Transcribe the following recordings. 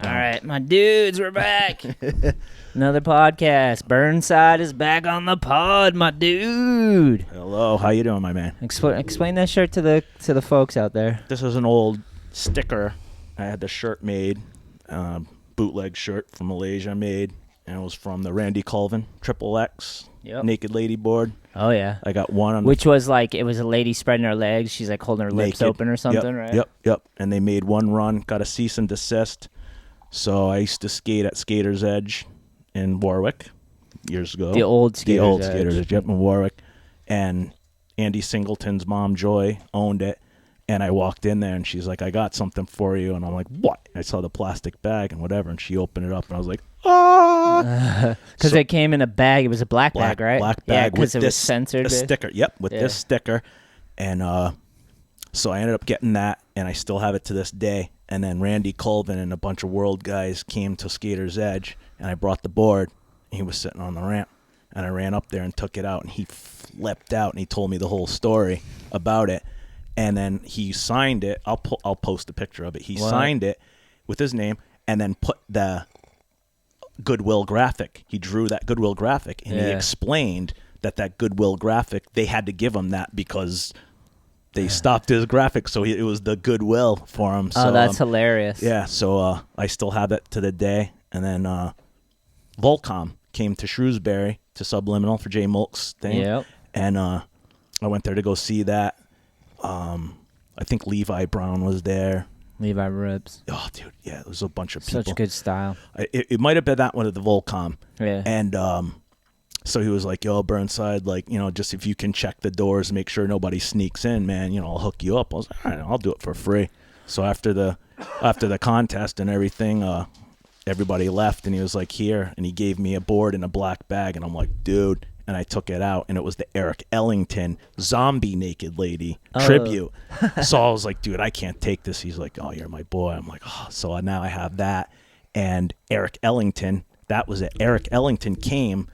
All right, my dudes, we're back. Another podcast. Burnside is back on the pod, my dude. Hello, how you doing, my man? Explain that shirt to the folks out there. This is an old sticker. I had the shirt made, bootleg shirt from Malaysia made, and it was from the Randy Colvin XXX Naked Lady board. Oh yeah, I got one on which was like it was a lady spreading her legs. She's like holding her lips naked. open or something, right? Yep. And they made one run, got a cease and desist. So I used to skate at Skater's Edge in Warwick years ago. The old Skater's Edge, yep, in Warwick. And Andy Singleton's mom, Joy, owned it. And I walked in there, and she's like, I got something for you. And I'm like, what? I saw the plastic bag and whatever, and she opened it up, and I was like, ah! Because it came in a bag. It was a black bag, right? Black bag because with it was censored. A sticker. Yep, with this sticker. And so I ended up getting that, and I still have it to this day. And then Randy Colvin and a bunch of world guys came to Skater's Edge, and I brought the board, and he was sitting on the ramp. And I ran up there and took it out, and he flipped out, and he told me the whole story about it. And then he signed it. I'll post a picture of it. He signed it with his name, and then put the Goodwill graphic. He drew that Goodwill graphic, and he explained that Goodwill graphic, they had to give him that because they stopped his graphic, so it was the Goodwill for him. So, that's hilarious. Yeah, so I still have it to the day. And then Volcom came to Shrewsbury to Subliminal for Jay Molk's thing. Yep. And I went there to go see that. I think Levi Brown was there. Levi Ribs. Oh, dude, yeah, it was a bunch of people. Such good style. It might have been that one at the Volcom. Yeah. And so he was like, yo, Burnside, like, just if you can check the doors, make sure nobody sneaks in, man, I'll hook you up. I was like, all right, I'll do it for free. So after the contest and everything, everybody left, and he was like, here, and he gave me a board in a black bag, and I'm like, dude, and I took it out, and it was the Eric Ellington Zombie Naked Lady tribute. So I was like, dude, I can't take this. He's like, oh, you're my boy. I'm like, oh, so now I have that. And Eric Ellington, that was it. Eric Ellington came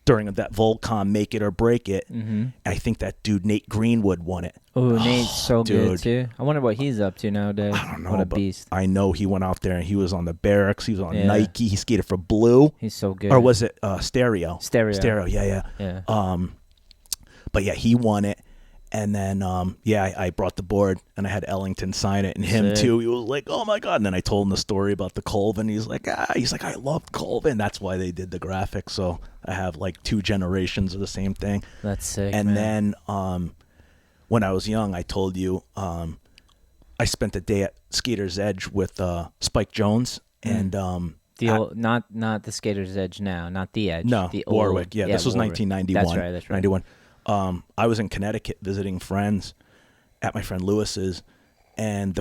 during that Volcom Make It or Break It. Mm-hmm. I think that dude Nate Greenwood won it. Oh, Nate's so good too. I wonder what he's up to nowadays. I don't know. What a beast. I know he went out there and he was on the Barracks. He was on Nike. He skated for Blue. He's so good. Or was it Stereo? Stereo. Yeah. But yeah, he won it. And then, I brought the board, and I had Ellington sign it, and him too. He was like, "Oh my god!" And then I told him the story about the Colvin. He's like, I loved Colvin. That's why they did the graphics. So I have like 2 generations of the same thing. That's sick. And man. then, when I was young, I told you, I spent the day at Skater's Edge with Spike Jones, and the old, not the Skater's Edge now, not the Edge. No, the Warwick. Old, This was Warwick. 1991. That's right. 91. I was in Connecticut visiting friends at my friend Lewis's, and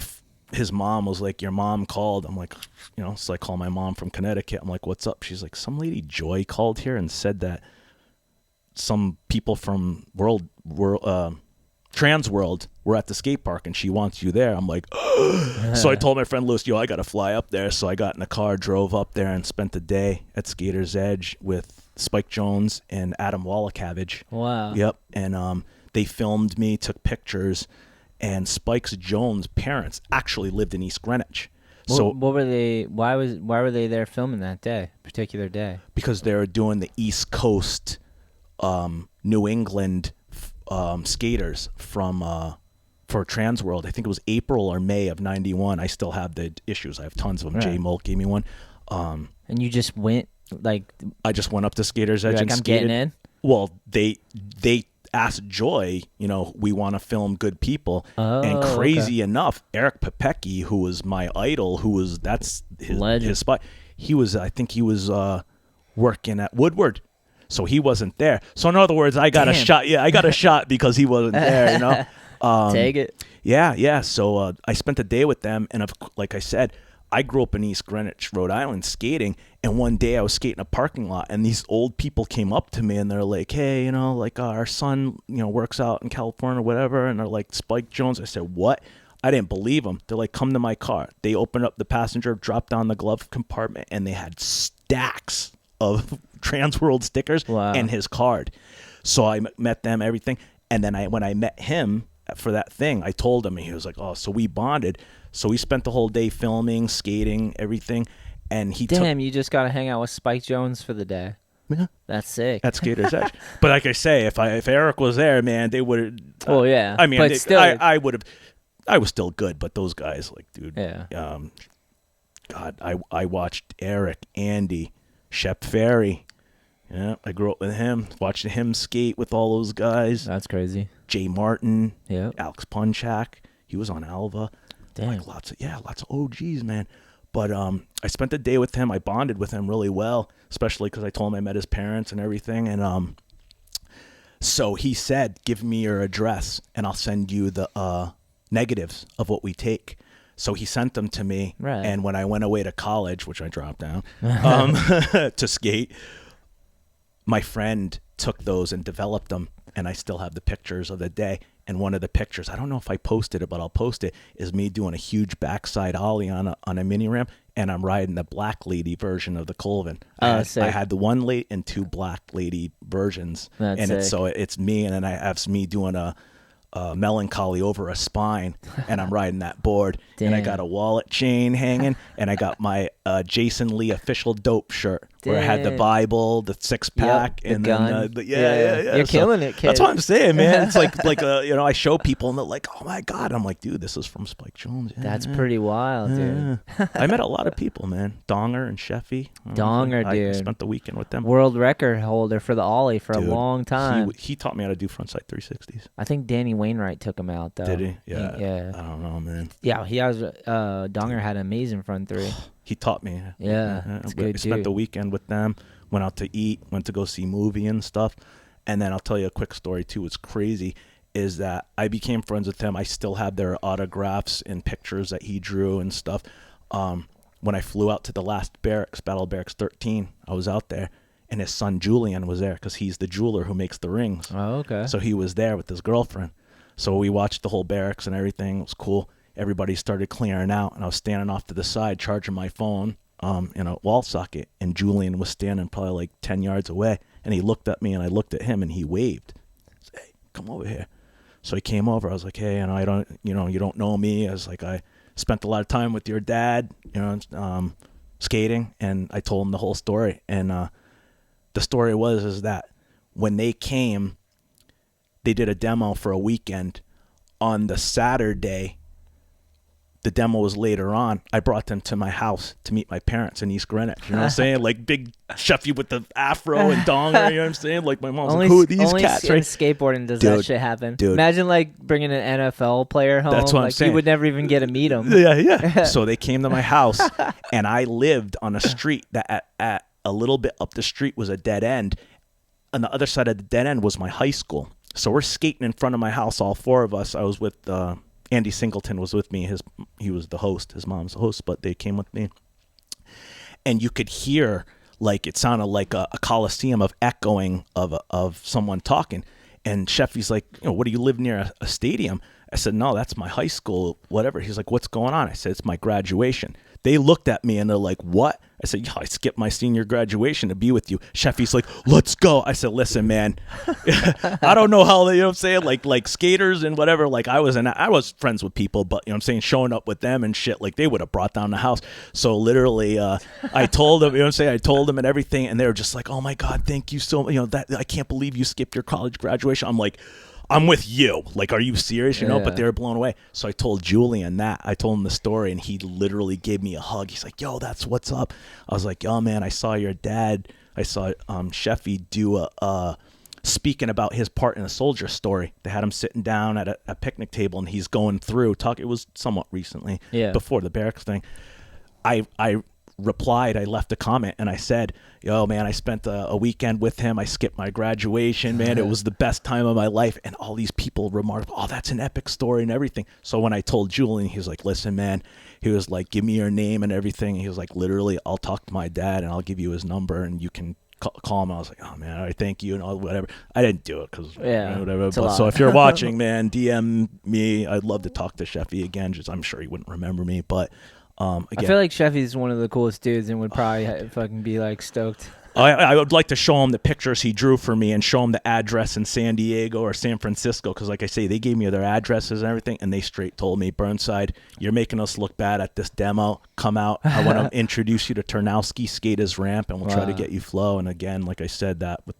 his mom was like, your mom called. I'm like, so I call my mom from Connecticut. I'm like, what's up? She's like, some lady Joy called here and said that some people from Trans World were at the skate park and she wants you there. I'm like, so I told my friend Lewis, I got to fly up there. So I got in a car, drove up there, and spent the day at Skater's Edge with Spike Jones and Adam Wallacavage. Wow. Yep. And they filmed me, took pictures, and Spike's Jones' parents actually lived in East Greenwich. So what were they? Why were they there filming that particular day? Because they were doing the East Coast, New England skaters for Trans World. I think it was April or May of 91. I still have the issues. I have tons of them. Jay Molk gave me one. And you just went I just went up to Skater's Edge and I'm skated. getting in. Well, they asked Joy, we want to film good people. And crazy enough, Eric Pepecki, who was my idol, that's his spot. I think he was working at Woodward. So he wasn't there. So in other words, I got a shot. Yeah, I got a shot because he wasn't there, Take it. Yeah. So I spent the day with them, and like I said, I grew up in East Greenwich, Rhode Island, skating, and one day I was skating a parking lot, and these old people came up to me, and they're like, hey, our son, works out in California or whatever, and they're like, Spike Jones. I said, what? I didn't believe them. They're like, come to my car. They opened up the passenger, dropped down the glove compartment, and they had stacks of Trans World stickers and his card. So I met them, everything, and then when I met him for that thing, I told him, and he was like, oh, so we bonded. So we spent the whole day filming, skating, everything. And he Damn, you just got to hang out with Spike Jones for the day. Yeah. That's sick. At Skater's Edge. But like I say, if Eric was there, man, they would. Well, yeah. I mean, but still, I would have. I was still good, but those guys, like, dude. Yeah. God, I watched Eric, Andy, Shep Ferry. Yeah, I grew up with him, watching him skate with all those guys. That's crazy. Jay Martin. Yeah. Alex Punchak. He was on Alva. Damn. Like lots of OGs, man. But I spent the day with him. I bonded with him really well, especially because I told him I met his parents and everything. And so he said, give me your address and I'll send you the negatives of what we take. So he sent them to me. Right. And when I went away to college, which I dropped down to skate, my friend took those and developed them. And I still have the pictures of the day. And one of the pictures, I don't know if I posted it, but I'll post it, is me doing a huge backside ollie on a mini ramp, and I'm riding the black lady version of the Colvin. I had the one late and two black lady versions. That's and sick. it's me, and then I have me doing a melancholy over a spine, and I'm riding that board. Damn. And I got a wallet chain hanging, and I got my Jason Lee official dope shirt where I had the Bible, the 6-pack, Yep, and the then gun. yeah. You're killing it, kid. That's what I'm saying, man. It's like I show people and they're like, oh my God. I'm like, dude, this is from Spike Jones. Yeah, That's pretty wild, dude. I met a lot of people, man. Donger and Sheffy. Dude. I spent the weekend with them. World record holder for the ollie for Dude, a long time. He taught me how to do frontside 360s. I think Danny Wainwright took him out, though. Did he? Yeah. Yeah. I don't know, man. Yeah, he has. Donger had an amazing front three. He taught me. Yeah, that's good, I spent too. the weekend with them. Went out to eat. Went to go see movie and stuff. And then I'll tell you a quick story too. What's crazy is that I became friends with him. I still have their autographs and pictures that he drew and stuff. When I flew out to the last barracks, Battle Barracks 13, I was out there, and his son Julian was there because he's the jeweler who makes the rings. Oh, okay. So he was there with his girlfriend. So we watched the whole barracks and everything. It was cool. Everybody started clearing out, and I was standing off to the side charging my phone in a wall socket, and Julian was standing probably like 10 yards away, and he looked at me, and I looked at him, and he waved. I said, hey, come over here. So he came over. I was like, hey, you don't know me. I was like, I spent a lot of time with your dad, skating, and I told him the whole story. And the story is that when they came, they did a demo for a weekend. On the Saturday, the demo was later on. I brought them to my house to meet my parents in East Greenwich. You know what I'm saying? Like big Sheffy with the afro and donger. You know what I'm saying? Like my mom's like, who are these cats? Only Right? skateboarding does that shit happen. Dude. Imagine like bringing an NFL player home. That's what I'm like, saying. You would never even get to meet him. Yeah. So they came to my house, and I lived on a street that at a little bit up the street was a dead end. On the other side of the dead end was my high school. So we're skating in front of my house, all four of us. I was with Andy Singleton was with me. He was the host. His mom's the host, but they came with me. And you could hear, like, it sounded like a coliseum of echoing of someone talking. And Sheffy's like, what do you live near a stadium? I said, no, that's my high school, whatever. He's like, what's going on? I said, it's my graduation. They looked at me and they're like, what? I said, I skipped my senior graduation to be with you. Sheffy's like, let's go. I said, listen, man, I don't know how they, you know what I'm saying? Like skaters and whatever. Like I was friends with people, but you know what I'm saying? Showing up with them and shit, like they would have brought down the house. So literally, I told them, you know what I'm saying? I told them and everything. And they were just like, oh my God, thank you so much. I can't believe you skipped your college graduation. I'm like, I'm with you. Like, are you serious? You know, but they were blown away. So I told Julian that. I told him the story, and he literally gave me a hug. He's like, yo, that's what's up. I was like, yo, man, I saw your dad. I saw Sheffy do speaking about his part in a soldier story. They had him sitting down at a picnic table, and he's going through talk. It was somewhat recently, before the barracks thing. I replied, I left a comment, and I said, yo, man, I spent a weekend with him. I skipped my graduation, man. It was the best time of my life. And all these people remarked, oh, that's an epic story and everything. So when I told Julian, he was like, listen, man, he was like, give me your name and everything. He was like, literally, I'll talk to my dad and I'll give you his number and you can call him. I was like, oh, man, all right, thank you and all whatever. I didn't do it because whatever. But, so if you're watching, man, DM me. I'd love to talk to Sheffy again. Just I'm sure he wouldn't remember me, but again, I feel like Sheffy's one of the coolest dudes and would probably fucking be like stoked. I would like to show him the pictures he drew for me and show him the address in San Diego or San Francisco, because like I say, they gave me their addresses and everything, and they straight told me, Burnside, you're making us look bad at this demo. Come out. I want to introduce you to Turnowski Skaters Ramp, and we'll try to get you flow. And again, like I said, that with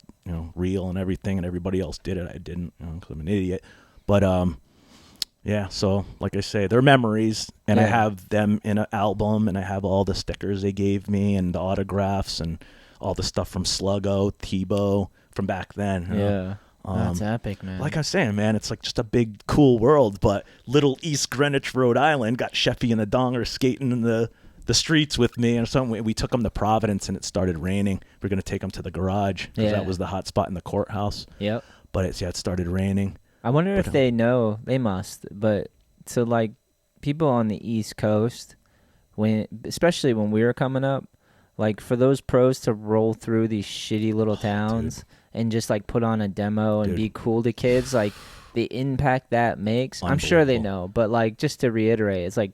reel and everything, and everybody else did it. I didn't, because I'm an idiot. But yeah, so like I say, they're memories, and I have them in an album, and I have all the stickers they gave me and the autographs and all the stuff from Sluggo, Tebow from back then. Yeah. That's epic, man. Like I was saying, man, it's like just a big, cool world, but little East Greenwich, Rhode Island, got Sheffy and the Donger skating in the streets with me, and something. We took them to Providence, and it started raining. We're going to take them to the garage, because that was the hot spot in the courthouse. Yep. But it started raining. I wonder if they know. They must. But so, like, people on the East Coast, especially when we were coming up, like, for those pros to roll through these shitty little towns and just, like, put on a demo and be cool to kids, like, the impact that makes, I'm sure they know. But, like, just to reiterate, it's like,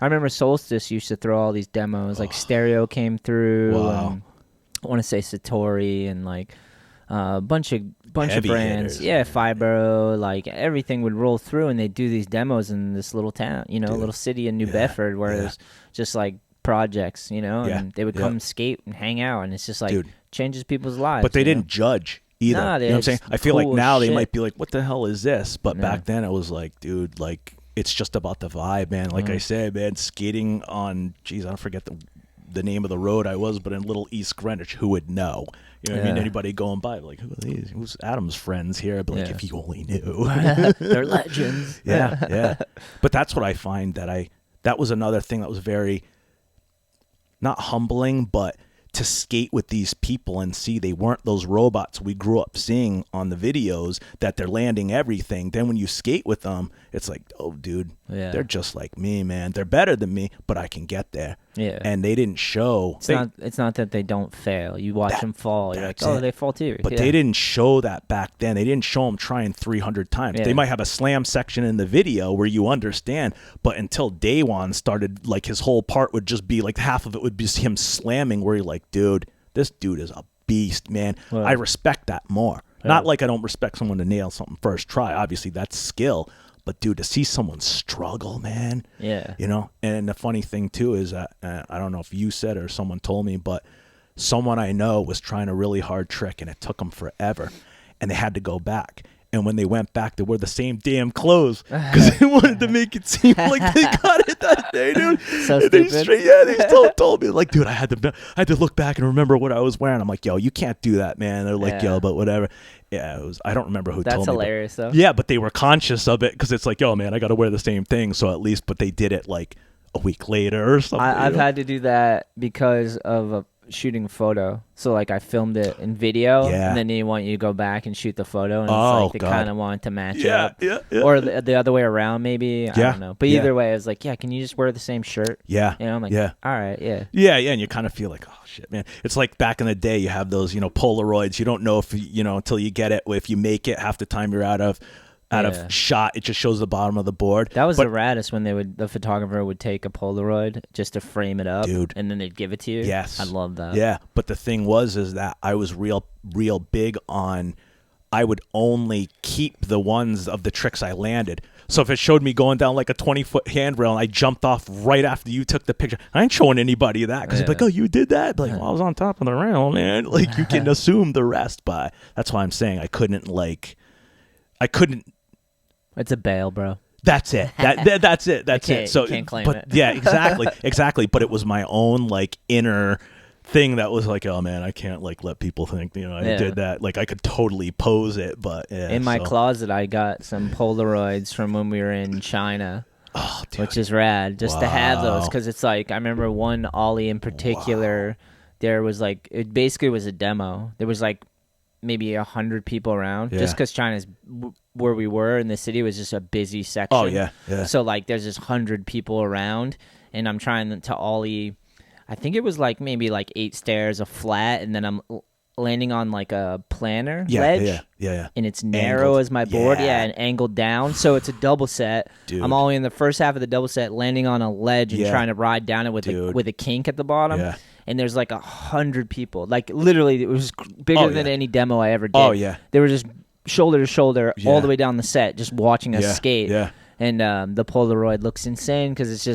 I remember Solstice used to throw all these demos. Like, Stereo came through. Wow. I want to say Satori and, like, a bunch of brands. Hitters. Yeah, Fibro, like, everything would roll through, and they'd do these demos in this little town, a little city in New Bedford, where there's just, like, projects, and they would come skate and hang out, and it's just like changes people's lives. But they didn't judge either. Nah, you know what I'm saying? I feel like now they might be like, what the hell is this? But back then it was like, dude, like, it's just about the vibe, man. Like I said, man, skating on, I don't forget the name of the road I was, but in Little East Greenwich, who would know? You know what I mean? Anybody going by, like, who are these? Who's Adam's friends here? I'd be like, if you only knew. They're legends. Yeah. But that's what I find that was another thing that was very, not humbling, but to skate with these people and see they weren't those robots we grew up seeing on the videos, that they're landing everything. Then when you skate with them, it's like, oh, dude, they're just like me, man. They're better than me, but I can get there. Yeah. And they didn't show. It's not that they don't fail. You watch them fall. You're like, oh, they fall too. But they didn't show that back then. They didn't show them trying 300 times. They might have a slam section in the video where you understand, but until Daywan started, like, his whole part would just be like, half of it would be him slamming, where you're like, dude, this dude is a beast, man. Well, I respect that more. Not like I don't respect someone to nail something first try. Obviously, that's skill. But, dude, to see someone struggle, man. Yeah. And the funny thing, too, is that, I don't know if you said it or someone told me, but someone I know was trying a really hard trick, and it took them forever. And they had to go back. And when they went back, they wore the same damn clothes, because they wanted to make it seem like they got it that day, dude. So stupid. They told me, like, dude, I had to look back and remember what I was wearing. I'm like, yo, you can't do that, man. They're like, yo, but whatever. Yeah, I don't remember who told me. That's hilarious, though. Yeah, but they were conscious of it, because it's like, yo, man, I got to wear the same thing. So at least, but they did it like a week later or something. I've had to do that because of shooting a photo. So, like, I filmed it in video, and then they want you to go back and shoot the photo, and it's like they kind of want to match up. Or the other way around, maybe. I don't know. But either way, it's like, can you just wear the same shirt? Yeah. I'm like, all right, Yeah, and you kind of feel like, oh, shit, man. It's like back in the day, you have those, Polaroids. You don't know if, until you get it, if you make it, half the time you're out of shot, it just shows the bottom of the board. That was the raddest, when the photographer would take a Polaroid just to frame it up, dude, and then they'd give it to you. Yes, I love that. Yeah, but the thing is that I was real big on, I would only keep the ones of the tricks I landed. So if it showed me going down like a 20-foot handrail and I jumped off right after you took the picture, I ain't showing anybody that, because they'd be like, oh, you did that? Like, well, I was on top of the rail, man. Like, you can assume the rest, but that's why I'm saying I couldn't. It's a bail, bro. That's it. That's it. That's it. So, you can't claim it. Yeah, exactly. But it was my own, like, inner thing that was like, oh man, I can't, like, let people think, I did that. Like, I could totally pose it, but in my closet, I got some Polaroids from when we were in China. Oh, dude. Which is rad, just to have those, because it's like, I remember one ollie in particular. There was like, it basically was a demo. There was like maybe 100 people around, just because China's where we were in the city was just a busy section. Oh yeah. So like, there's just 100 people around, and I'm trying to ollie. I think it was like maybe like 8 stairs, a flat, and then landing on like a planter ledge. Yeah. And it's narrow Angled. as my board, Yeah. and angled down. So it's a double set. Dude. I'm only in the first half of the double set, landing on a ledge and trying to ride down it with a kink at the bottom. Yeah. And there's like 100 people. Like literally, it was bigger than any demo I ever did. Oh yeah. They were just shoulder to shoulder all the way down the set, just watching us skate. Yeah. And the Polaroid looks insane because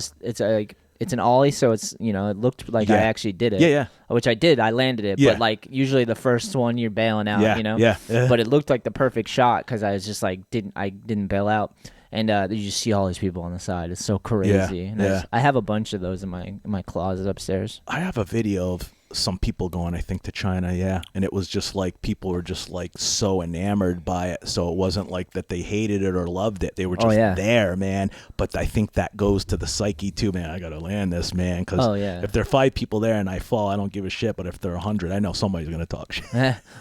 it's an ollie, so it's it looked like I actually did it. Yeah. Which I did. I landed it, but like usually the first one you're bailing out. Yeah. But it looked like the perfect shot because I was just like didn't bail out. And you just see all these people on the side. It's so crazy. And I have a bunch of those in my closet upstairs. I have a video of some people going, I think, to China, and it was just like people were just like so enamored by it. So it wasn't like that they hated it or loved it. They were just there, man. But I think that goes to the psyche too, man. I gotta land this, man, because if there are 5 people there and I fall, I don't give a shit. But if there are 100, I know somebody's gonna talk shit.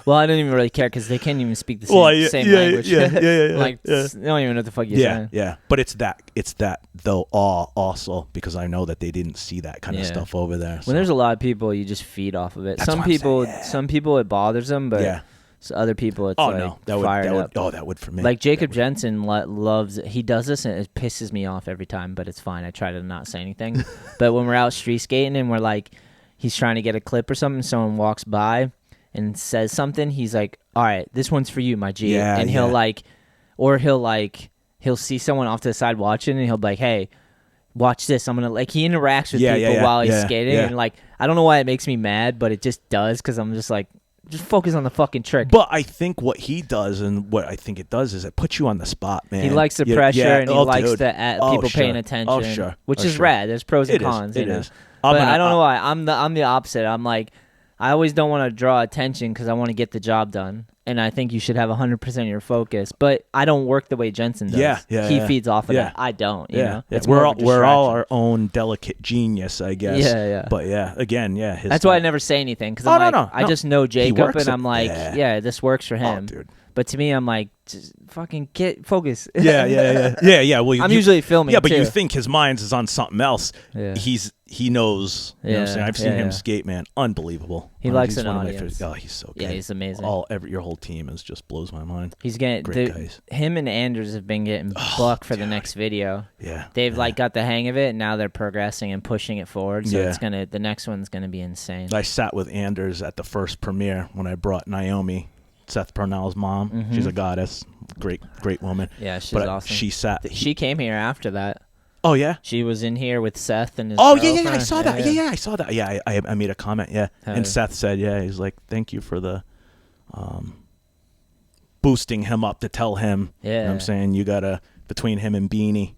Well, I don't even really care because they can't even speak the same language. Like they don't even know what the fuck you're saying. Yeah. But it's that though awe also, because I know that they didn't see that kind of stuff over there. So. When there's a lot of people, you just feed off of it. That's some people it bothers them, but other people it's fired up. That would for me. Like Jacob Jensen loves. He does this and it pisses me off every time, but it's fine. I try to not say anything. But when we're out street skating and we're like, he's trying to get a clip or something, someone walks by and says something, he's like, "All right, this one's for you, my G." And he'll see someone off to the side watching, and he'll be like, "Hey, watch this." I'm gonna he interacts with people while he's skating, and like I don't know why it makes me mad, but it just does because I'm just like, just focus on the fucking trick. But I think what he does and what I think it does is it puts you on the spot, man. He likes the pressure and he likes the people paying attention, which is rad. There's pros and cons. It is. But I don't know why. I'm the opposite. I'm like, I always don't want to draw attention because I want to get the job done. And I think you should have 100% of your focus. But I don't work the way Jensen does. He feeds off of that. I don't. You know? We're all our own delicate genius, I guess. Yeah. But again, that's why I never say anything because I just know Jacob, and I'm like, this works for him. Dude. But to me, I'm like, just fucking get focus. Yeah. Well, I'm usually filming. Yeah, but too. You think his mind is on something else. Yeah. He knows. You know what I'm saying? I've seen him skate, man. Unbelievable. He likes an audience. He's so good. Yeah, he's amazing. Your whole team just blows my mind. He's getting great guys. Him and Anders have been getting bucked for the next video. Yeah, they've got the hang of it, and now they're progressing and pushing it forward. So the next one's gonna be insane. I sat with Anders at the first premiere when I brought Naomi, Seth Purnell's mom. Mm-hmm. She's a goddess, great woman. Yeah, she's awesome. She came here after that. Oh yeah, she was in here with Seth and his. Yeah, I saw that. Yeah, I saw that. Yeah, I made a comment. Yeah, and Seth said, he's like, thank you for the, boosting him up to tell him. Yeah, you know what I'm saying, you gotta between him and Beanie.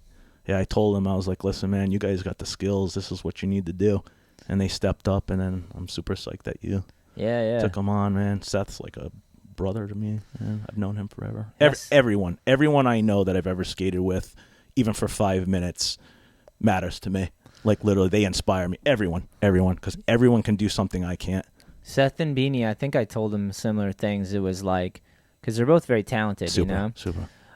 Yeah, I told him, I was like, listen, man, you guys got the skills. This is what you need to do, and they stepped up, and then I'm super psyched that you. Took him on, man. Seth's like a brother to me. Man. I've known him forever. Yes. Everyone I know that I've ever skated with, even for 5 minutes, matters to me. Like literally, they inspire me. Everyone, because everyone can do something I can't. Seth and Beanie, I think I told them similar things. It was like, because they're both very talented, Super.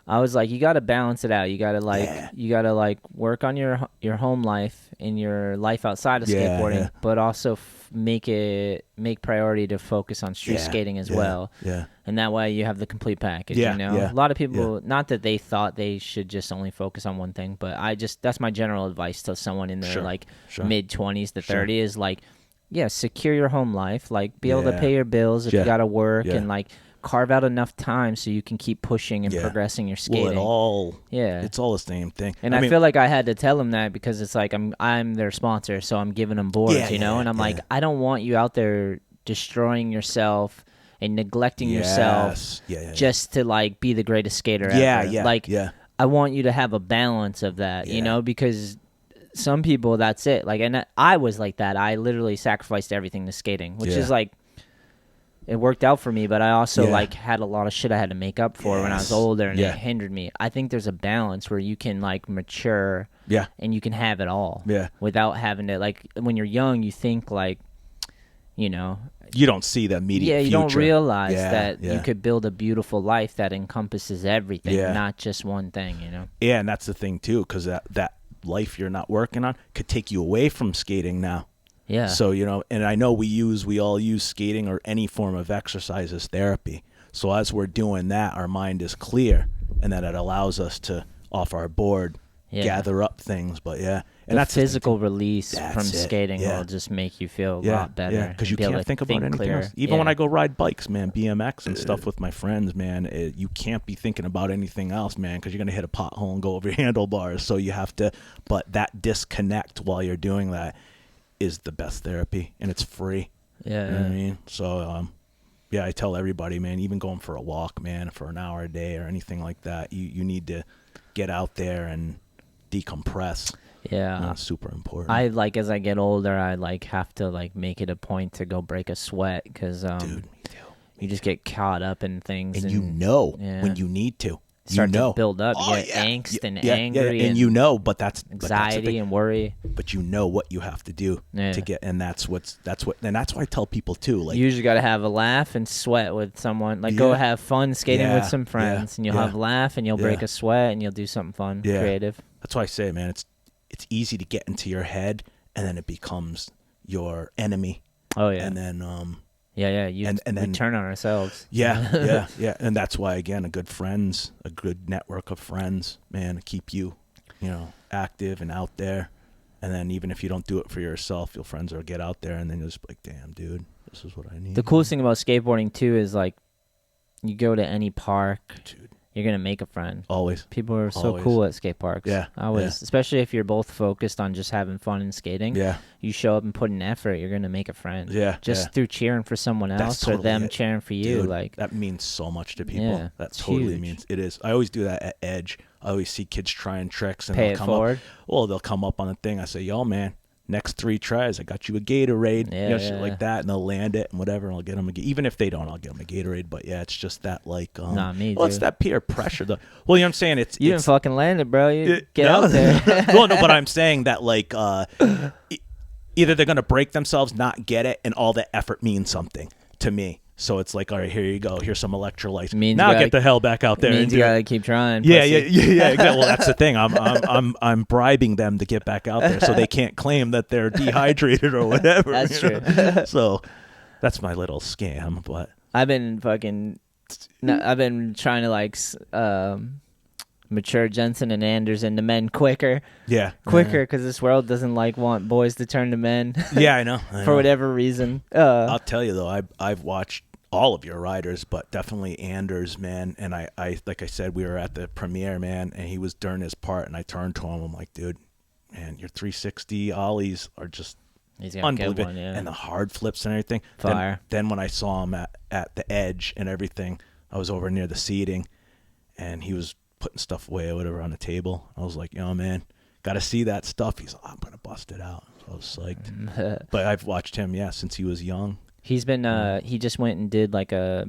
I was like, you got to balance it out. You got to work on your home life and your life outside of skateboarding, but also make priority to focus on street skating as well. Yeah. And that way you have the complete package, you know? A lot of people, not that they thought they should just only focus on one thing, but that's my general advice to someone in their mid-20s to 30 is like, secure your home life, like be able to pay your bills if you got to work and like carve out enough time so you can keep pushing and progressing your skating. Well, it's all the same thing. And I feel like I had to tell them that because it's like I'm their sponsor, so I'm giving them boards, you know? And I'm like, I don't want you out there destroying yourself and neglecting yourself just to like be the greatest skater ever. I want you to have a balance of that, you know, because some people, that's it. Like, and I was like that. I literally sacrificed everything to skating, which is like, it worked out for me, but I also like had a lot of shit I had to make up for when I was older, and it hindered me. I think there's a balance where you can like mature, and you can have it all, without having to like. When you're young, you think like, you know, you don't see the immediate you future. don't realize that you could build a beautiful life that encompasses everything, not just one thing, you know. Yeah, and that's the thing too, because that life you're not working on could take you away from skating now. Yeah. So, you know, and I know we all use skating or any form of exercise as therapy. So as we're doing that, our mind is clear, and that it allows us to, off our board, gather up things. But yeah, and that's physical release from skating yeah. will just make you feel a lot better. Yeah, because you can't think about anything else. Even when I go ride bikes, man, BMX and stuff with my friends, man, you can't be thinking about anything else, man, because you're gonna hit a pothole and go over your handlebars. So you have to. But that disconnect while you're doing that is the best therapy, and it's free. Yeah, you know what I mean. So yeah, I tell everybody, man, even going for a walk, man, for an hour a day or anything like that, you need to get out there and decompress. Yeah, that's super important. I like, as I get older, I like have to like make it a point to go break a sweat, because dude, me too. You just get caught up in things, and you know when you need to. Start to build up. You get angst and angry, and you know, but that's anxiety and worry. But you know what you have to do to get, and that's why I tell people too. Like, you usually got to have a laugh and sweat with someone. Like, go have fun skating with some friends, and you'll have a laugh, and you'll break a sweat, and you'll do something fun, creative. That's why I say, man, it's easy to get into your head, and then it becomes your enemy. Oh yeah, and then and then we turn on ourselves. Yeah, and that's why, again, a good network of friends, man, keep you, active and out there. And then even if you don't do it for yourself, your friends will get out there, and then you'll just be like, damn, dude, this is what I need. The coolest thing about skateboarding too is, like, you go to any park, dude, you're gonna make a friend. Always. People are so cool at skate parks. Yeah. Always. Especially if you're both focused on just having fun and skating. Yeah. You show up and put in effort, you're gonna make a friend. Yeah. Just through cheering for someone else or them cheering for you. Dude, like, that means so much to people. Yeah, that totally means it is. I always do that at Edge. I always see kids trying tricks and they'll come up. Well, they'll come up on the thing. I say, yo, man, next 3 tries, I got you a Gatorade, shit like that, and they'll land it and whatever, and I'll get them even if they don't, I'll get them a Gatorade. But yeah, it's just that, like, not me, well, it's that peer pressure. Well, you know what I'm saying? You didn't fucking land it, bro. You get out there. Well, no, but I'm saying that, like, either they're gonna break themselves, not get it, and all the effort means something to me. So it's like, all right, here you go. Here's some electrolytes. Now get the hell back out there. Means you gotta keep trying. Yeah. Exactly. Well, that's the thing. I'm bribing them to get back out there, so they can't claim that they're dehydrated or whatever. That's true. So that's my little scam. But I've been trying to, like, mature Jensen and Anders into men quicker. Quicker, because this world doesn't want boys to turn to men. Yeah, I know. For whatever reason. I'll tell you though, I've watched all of your riders, but definitely Anders, man. And I like I said, we were at the premiere, man, and he was during his part, and I turned to him. I'm like, dude, man, your 360 ollies are just unbelievable, and the hard flips and everything. Fire. Then when I saw him at the Edge and everything, I was over near the seating, and he was putting stuff away or whatever on the table. I was like, yo, man, got to see that stuff. He's like, I'm going to bust it out. So I was psyched. But I've watched him, since he was young. He's been, he just went and did like a,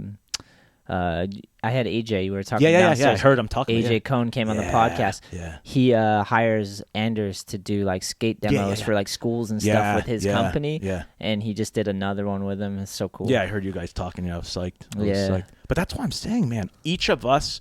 I had AJ, you were talking about. Yeah, I heard him talking. AJ Cohn came on the podcast. Yeah. He hires Anders to do like skate demos for like schools and stuff with his company. Yeah. And he just did another one with him. It's so cool. Yeah, I heard you guys talking. I was psyched. But that's what I'm saying, man. Each of us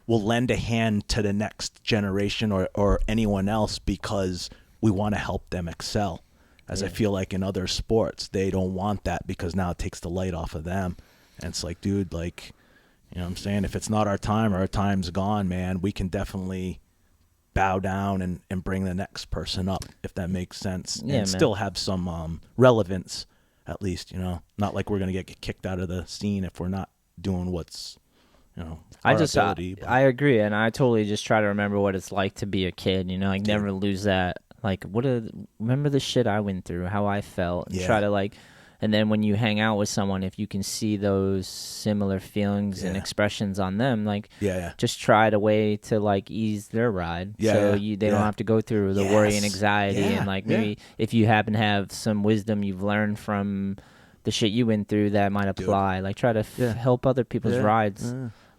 will lend a hand to the next generation or anyone else because we want to help them excel. As I feel like in other sports, they don't want that because now it takes the light off of them. And it's like, dude, like, you know what I'm saying? If it's not our time or our time's gone, man, we can definitely bow down and bring the next person up, if that makes sense. And still have some relevance, at least, Not like we're going to get kicked out of the scene if we're not doing what's, I agree, and I totally just try to remember what it's like to be a kid, never lose that. Like, remember the shit I went through, how I felt, and try to, like, and then when you hang out with someone, if you can see those similar feelings and expressions on them, like, just try to way to, like, ease their ride, so they don't have to go through the worry and anxiety, and, like, maybe if you happen to have some wisdom you've learned from the shit you went through that might apply, like, try to help other people's rides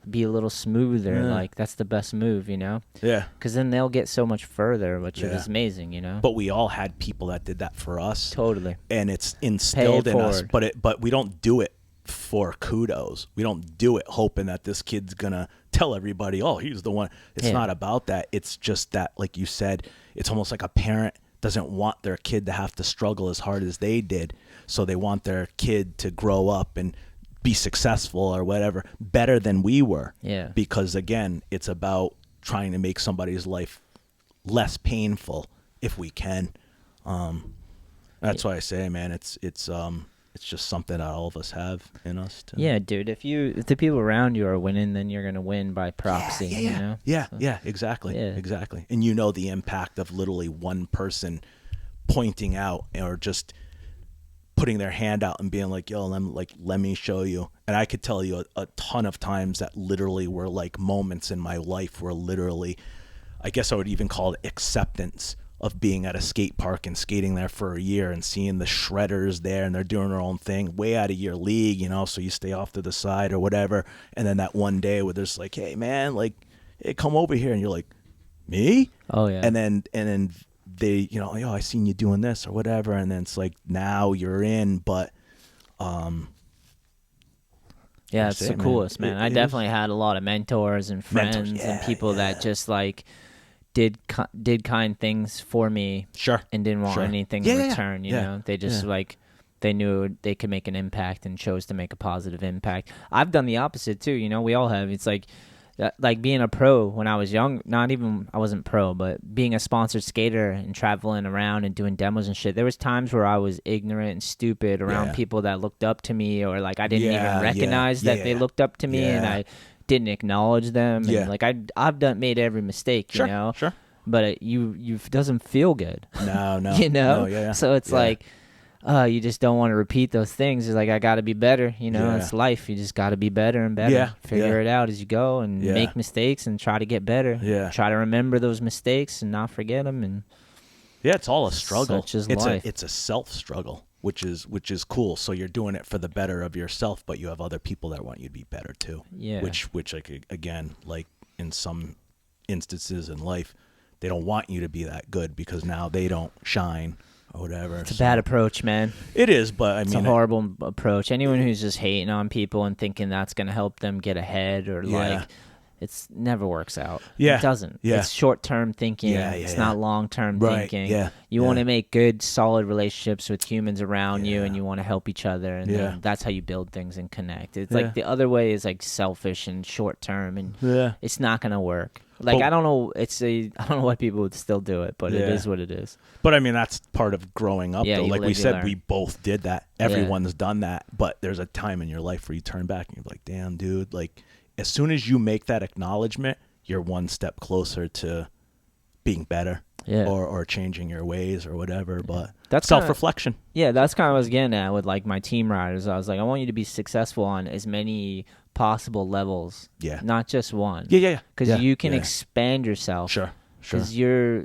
be a little smoother. Like, that's the best move, because then they'll get so much further, which is amazing, But we all had people that did that for us, totally, and it's instilled in us. But we don't do it for kudos. We don't do it hoping that this kid's gonna tell everybody, oh, he's the one. It's not about that. It's just that, like you said, it's almost like a parent doesn't want their kid to have to struggle as hard as they did. So they want their kid to grow up and be successful or whatever, better than we were. Yeah. Because again, it's about trying to make somebody's life less painful if we can. That's why I say, man, it's just something that all of us have in us. Yeah, dude. If the people around you are winning, then you're gonna win by proxy. Yeah, you know? Yeah, exactly. Yeah. Exactly. And you know the impact of literally one person pointing out or just putting their hand out and being like, yo, let me show you. And I could tell you a ton of times that literally were like moments in my life where literally, I guess I would even call it acceptance of being at a skate park and skating there for a year and seeing the shredders there and they're doing their own thing way out of your league, you know, so you stay off to the side or whatever. And then that one day where there's like, hey man, like, hey, come over here. And you're like, me? Oh yeah. And then they, you know, yo, I seen you doing this or whatever. And then it's like, now you're in, but, yeah, it's the coolest, man. I definitely had a lot of mentors and friends and people that just like did kind things for me, and didn't want anything in return. You know, they just like they knew they could make an impact and chose to make a positive impact. I've done the opposite too. You know, we all have. It's like being a pro when I was young. I wasn't pro, but being a sponsored skater and traveling around and doing demos and shit. There was times where I was ignorant and stupid around people that looked up to me, or like I didn't even recognize that they looked up to me, and I didn't acknowledge them. And like I've made every mistake, you know. Sure. But it doesn't feel good. No. You know. No, so it's like. You just don't want to repeat those things. It's like, I got to be better. You know, it's life. You just got to be better and better. Figure it out as you go and make mistakes and try to get better. Try to remember those mistakes and not forget them. And it's all a struggle. Such is life. It's a self struggle, which is cool. So you're doing it for the better of yourself, but you have other people that want you to be better too. Yeah. Which like, again, like in some instances in life, they don't want you to be that good because now they don't shine. Or whatever. It's a bad approach, man. It is, but I mean, it's a horrible approach. Anyone who's just hating on people and thinking that's going to help them get ahead or like, it's never works out. It doesn't. It's short-term thinking. It's not long-term thinking. You want to make good, solid relationships with humans around you, and you want to help each other, and then that's how you build things and connect. It's like the other way is like selfish and short-term, and it's not going to work. Like, I don't know. I don't know why people would still do it, but it is what it is. But I mean, that's part of growing up. Though. Like we said, learn. We both did that. Everyone's done that. But there's a time in your life where you turn back and you're like, damn, dude. Like, as soon as you make that acknowledgement, you're one step closer to being better, or changing your ways or whatever. But that's self-reflection. That's kind of what I was getting at with like my team riders. I was like, I want you to be successful on as many possible levels, not just one. Because you can expand yourself. Sure. Because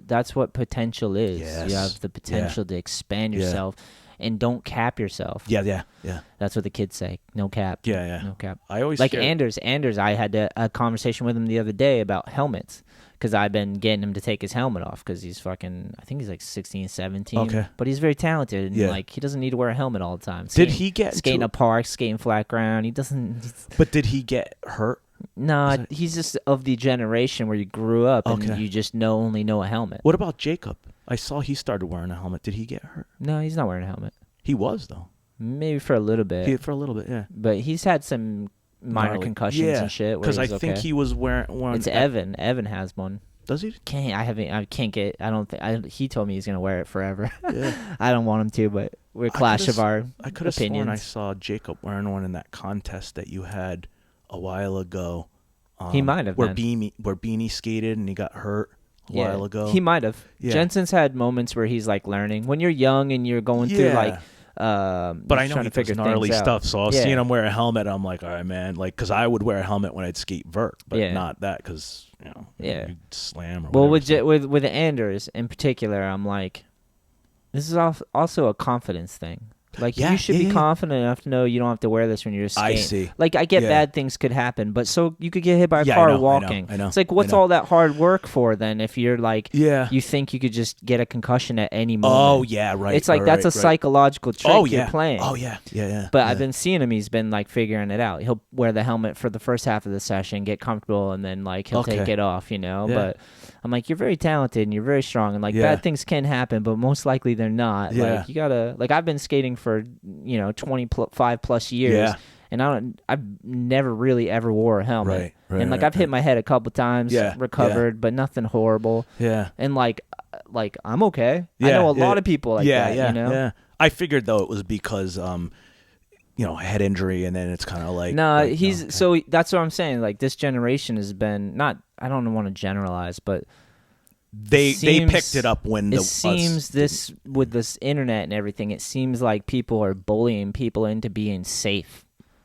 that's what potential is. You have the potential to expand yourself, and don't cap yourself. That's what the kids say. No cap. No cap. I always like Anders. I had a conversation with him the other day about helmets. Because I've been getting him to take his helmet off because he's fucking, I think he's like 16, 17. Okay. But he's very talented. And like, he doesn't need to wear a helmet all the time. Skating a park, skating flat ground. He doesn't. But did he get hurt? No, he's just of the generation where you grew up and you just only know a helmet. What about Jacob? I saw he started wearing a helmet. Did he get hurt? No, he's not wearing a helmet. He was, though. Maybe for a little bit. For a little bit, yeah. But he's had some minor concussions and shit. Because I think he was wearing it's Evan. Evan has one. Does he? He told me he's gonna wear it forever. I don't want him to, but we're a clash of our I could have sworn I saw Jacob wearing one in that contest that you had a while ago. He might have. Where Beanie skated and he got hurt a while ago. He might have. Jensen's had moments where he's like learning. When you're young and you're going through like. But I know he does gnarly stuff, so I was seeing him wear a helmet. I'm like, all right, man, like, because I would wear a helmet when I'd skate vert, but not that because you'd slam or whatever. Well, with Anders in particular, I'm like, this is also a confidence thing. Like you should be confident enough to know you don't have to wear this when you're skating. I see. Like I get bad things could happen, but so you could get hit by a car walking. I know. It's like what's all that hard work for then if you're like you think you could just get a concussion at any moment. Oh yeah, right. It's like that's a psychological trick you're playing. Oh yeah. But I've been seeing him. He's been like figuring it out. He'll wear the helmet for the first half of the session, get comfortable, and then like he'll take it off. But I'm like, you're very talented and you're very strong, and like bad things can happen, but most likely they're not. Like you gotta like I've been skating for 25 plus years, and I've never really ever wore a helmet. And like I've hit my head a couple times, recovered, but nothing horrible. And like I'm okay. I know a lot of people like that. Yeah. I figured though it was because head injury, and then it's kind of like so that's what I'm saying. Like this generation has been not. I don't want to generalize, but they picked it up when it seems this with this internet and everything. It seems like people are bullying people into being safe,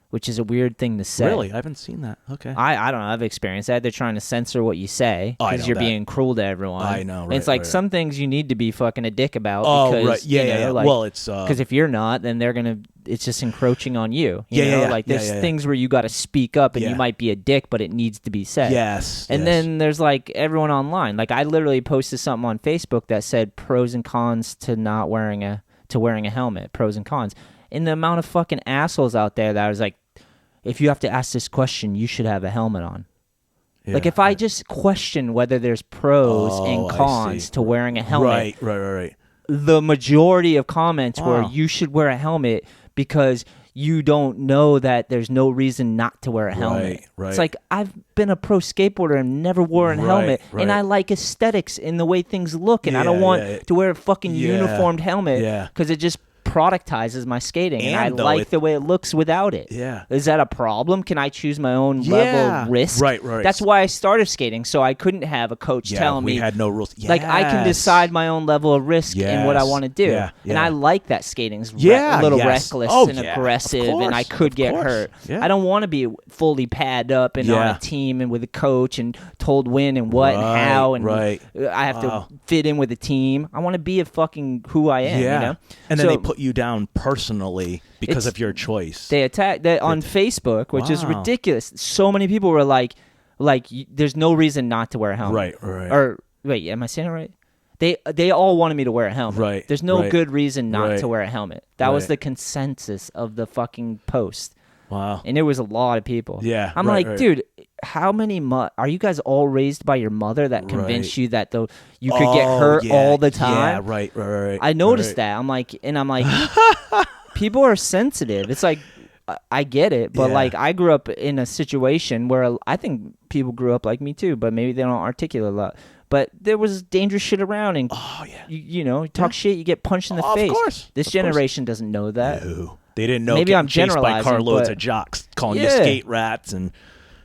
which is a weird thing to say. Really, I haven't seen that. Okay, I don't know. I've experienced that. They're trying to censor what you say because you're being cruel to everyone. I know. Right, and it's like some things you need to be fucking a dick about. Oh, because, right. Yeah. Like, well, it's because if you're not, then they're gonna. It's just encroaching on you. You know? Like there's things where you got to speak up, and you might be a dick, but it needs to be said. Yes. And then there's like everyone online. Like I literally posted something on Facebook that said pros and cons to not wearing a helmet. Pros and cons. And the amount of fucking assholes out there that was like, if you have to ask this question, you should have a helmet on. Like if I just question whether there's pros and cons to wearing a helmet. Right. The majority of comments were you should wear a helmet because you don't know that there's no reason not to wear a helmet. Right. It's like I've been a pro skateboarder and never wore a helmet, and I like aesthetics in the way things look, and I don't want to wear a fucking uniformed helmet because it just productizes my skating, and I like the way it looks without it. Is that a problem? Can I choose my own level of risk? Right. That's why I started skating, so I couldn't have a coach telling me. We had no rules. Like I can decide my own level of risk in what I want to do, and I like that skating's a little reckless and aggressive, and I could get hurt. I don't want to be fully padded up and on a team and with a coach and told when and what and how, and I have to fit in with a team. I want to be a fucking who I am. And then they put you down personally because of your choice. They attacked that on Facebook, which is ridiculous. So many people were like, there's no reason not to wear a helmet. Right. Or wait, am I saying it right? They all wanted me to wear a helmet. Right. There's no good reason not to wear a helmet. That was the consensus of the fucking post. Wow. And there was a lot of people. Yeah. I'm like, dude, how many are you guys all raised by your mother that convinced you that you could get hurt all the time? Yeah, right. I noticed that. I'm like, people are sensitive. It's like, I get it, but like I grew up in a situation where I think people grew up like me too, but maybe they don't articulate a lot. But there was dangerous shit around, and you talk shit, you get punched in the face. Of course. This generation doesn't know that. No. They didn't know. Maybe I'm chased by generalizing, carloads of jocks calling you skate rats and.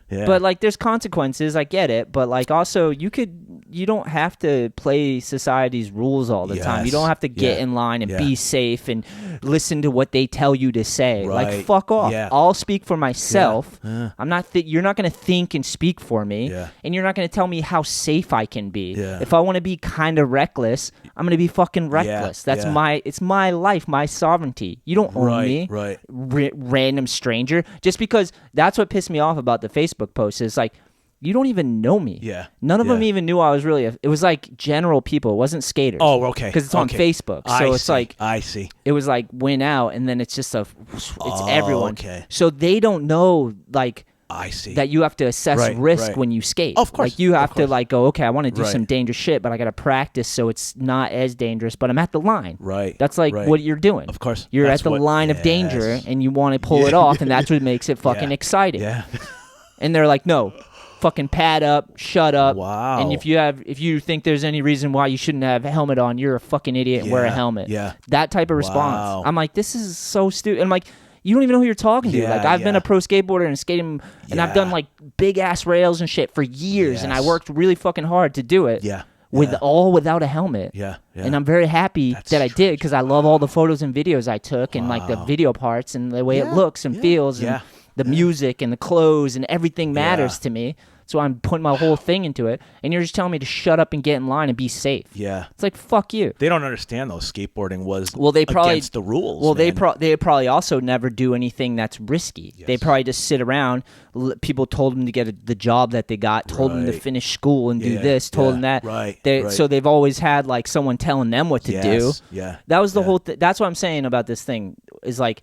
Yeah. But like there's consequences, I get it, but like also you don't have to play society's rules all the time. You don't have to get in line and be safe and listen to what they tell you to say. Like fuck off. I'll speak for myself. I'm not you're not going to think and speak for me, and you're not going to tell me how safe I can be. If I want to be kind of reckless, I'm going to be fucking reckless. That's it's my life, my sovereignty. You don't own me. Random stranger. Just because that's what pissed me off about the Facebook post is like you don't even know me. None of them even knew I was really it was like general people. It wasn't skaters. Oh, okay. Because it's on Facebook. So it's like I see. It was like went out, and then it's just it's everyone. Okay. So they don't know like I see. That you have to assess risk when you skate. Of course. Like you have to like go, okay, I want to do some dangerous shit, but I got to practice so it's not as dangerous, but I'm at the line. That's like what you're doing. Of course. You're at the line of danger, and you want to pull it off, and that's what makes it fucking exciting. And they're like, no, fucking pad up, shut up. Wow. And if you think there's any reason why you shouldn't have a helmet on, you're a fucking idiot and wear a helmet. That type of response. I'm like, this is so stupid. I'm like, you don't even know who you're talking to. Like I've been a pro skateboarder and skating, and I've done like big ass rails and shit for years, and I worked really fucking hard to do it. Without a helmet. And I'm very happy that I did, because I love all the photos and videos I took, and like the video parts and the way it looks and feels and the music and the clothes and everything matters to me. So I'm putting my whole thing into it, and you're just telling me to shut up and get in line and be safe. Yeah. It's like, fuck you. They don't understand, though. Skateboarding was against the rules. Well, man. they probably also never do anything that's risky. Yes. They probably just sit around. People told them to get the job that they got, told them to finish school and do this, told them that. Right. So they've always had like someone telling them what to do. Yeah. That was the whole that's what I'm saying about this thing is like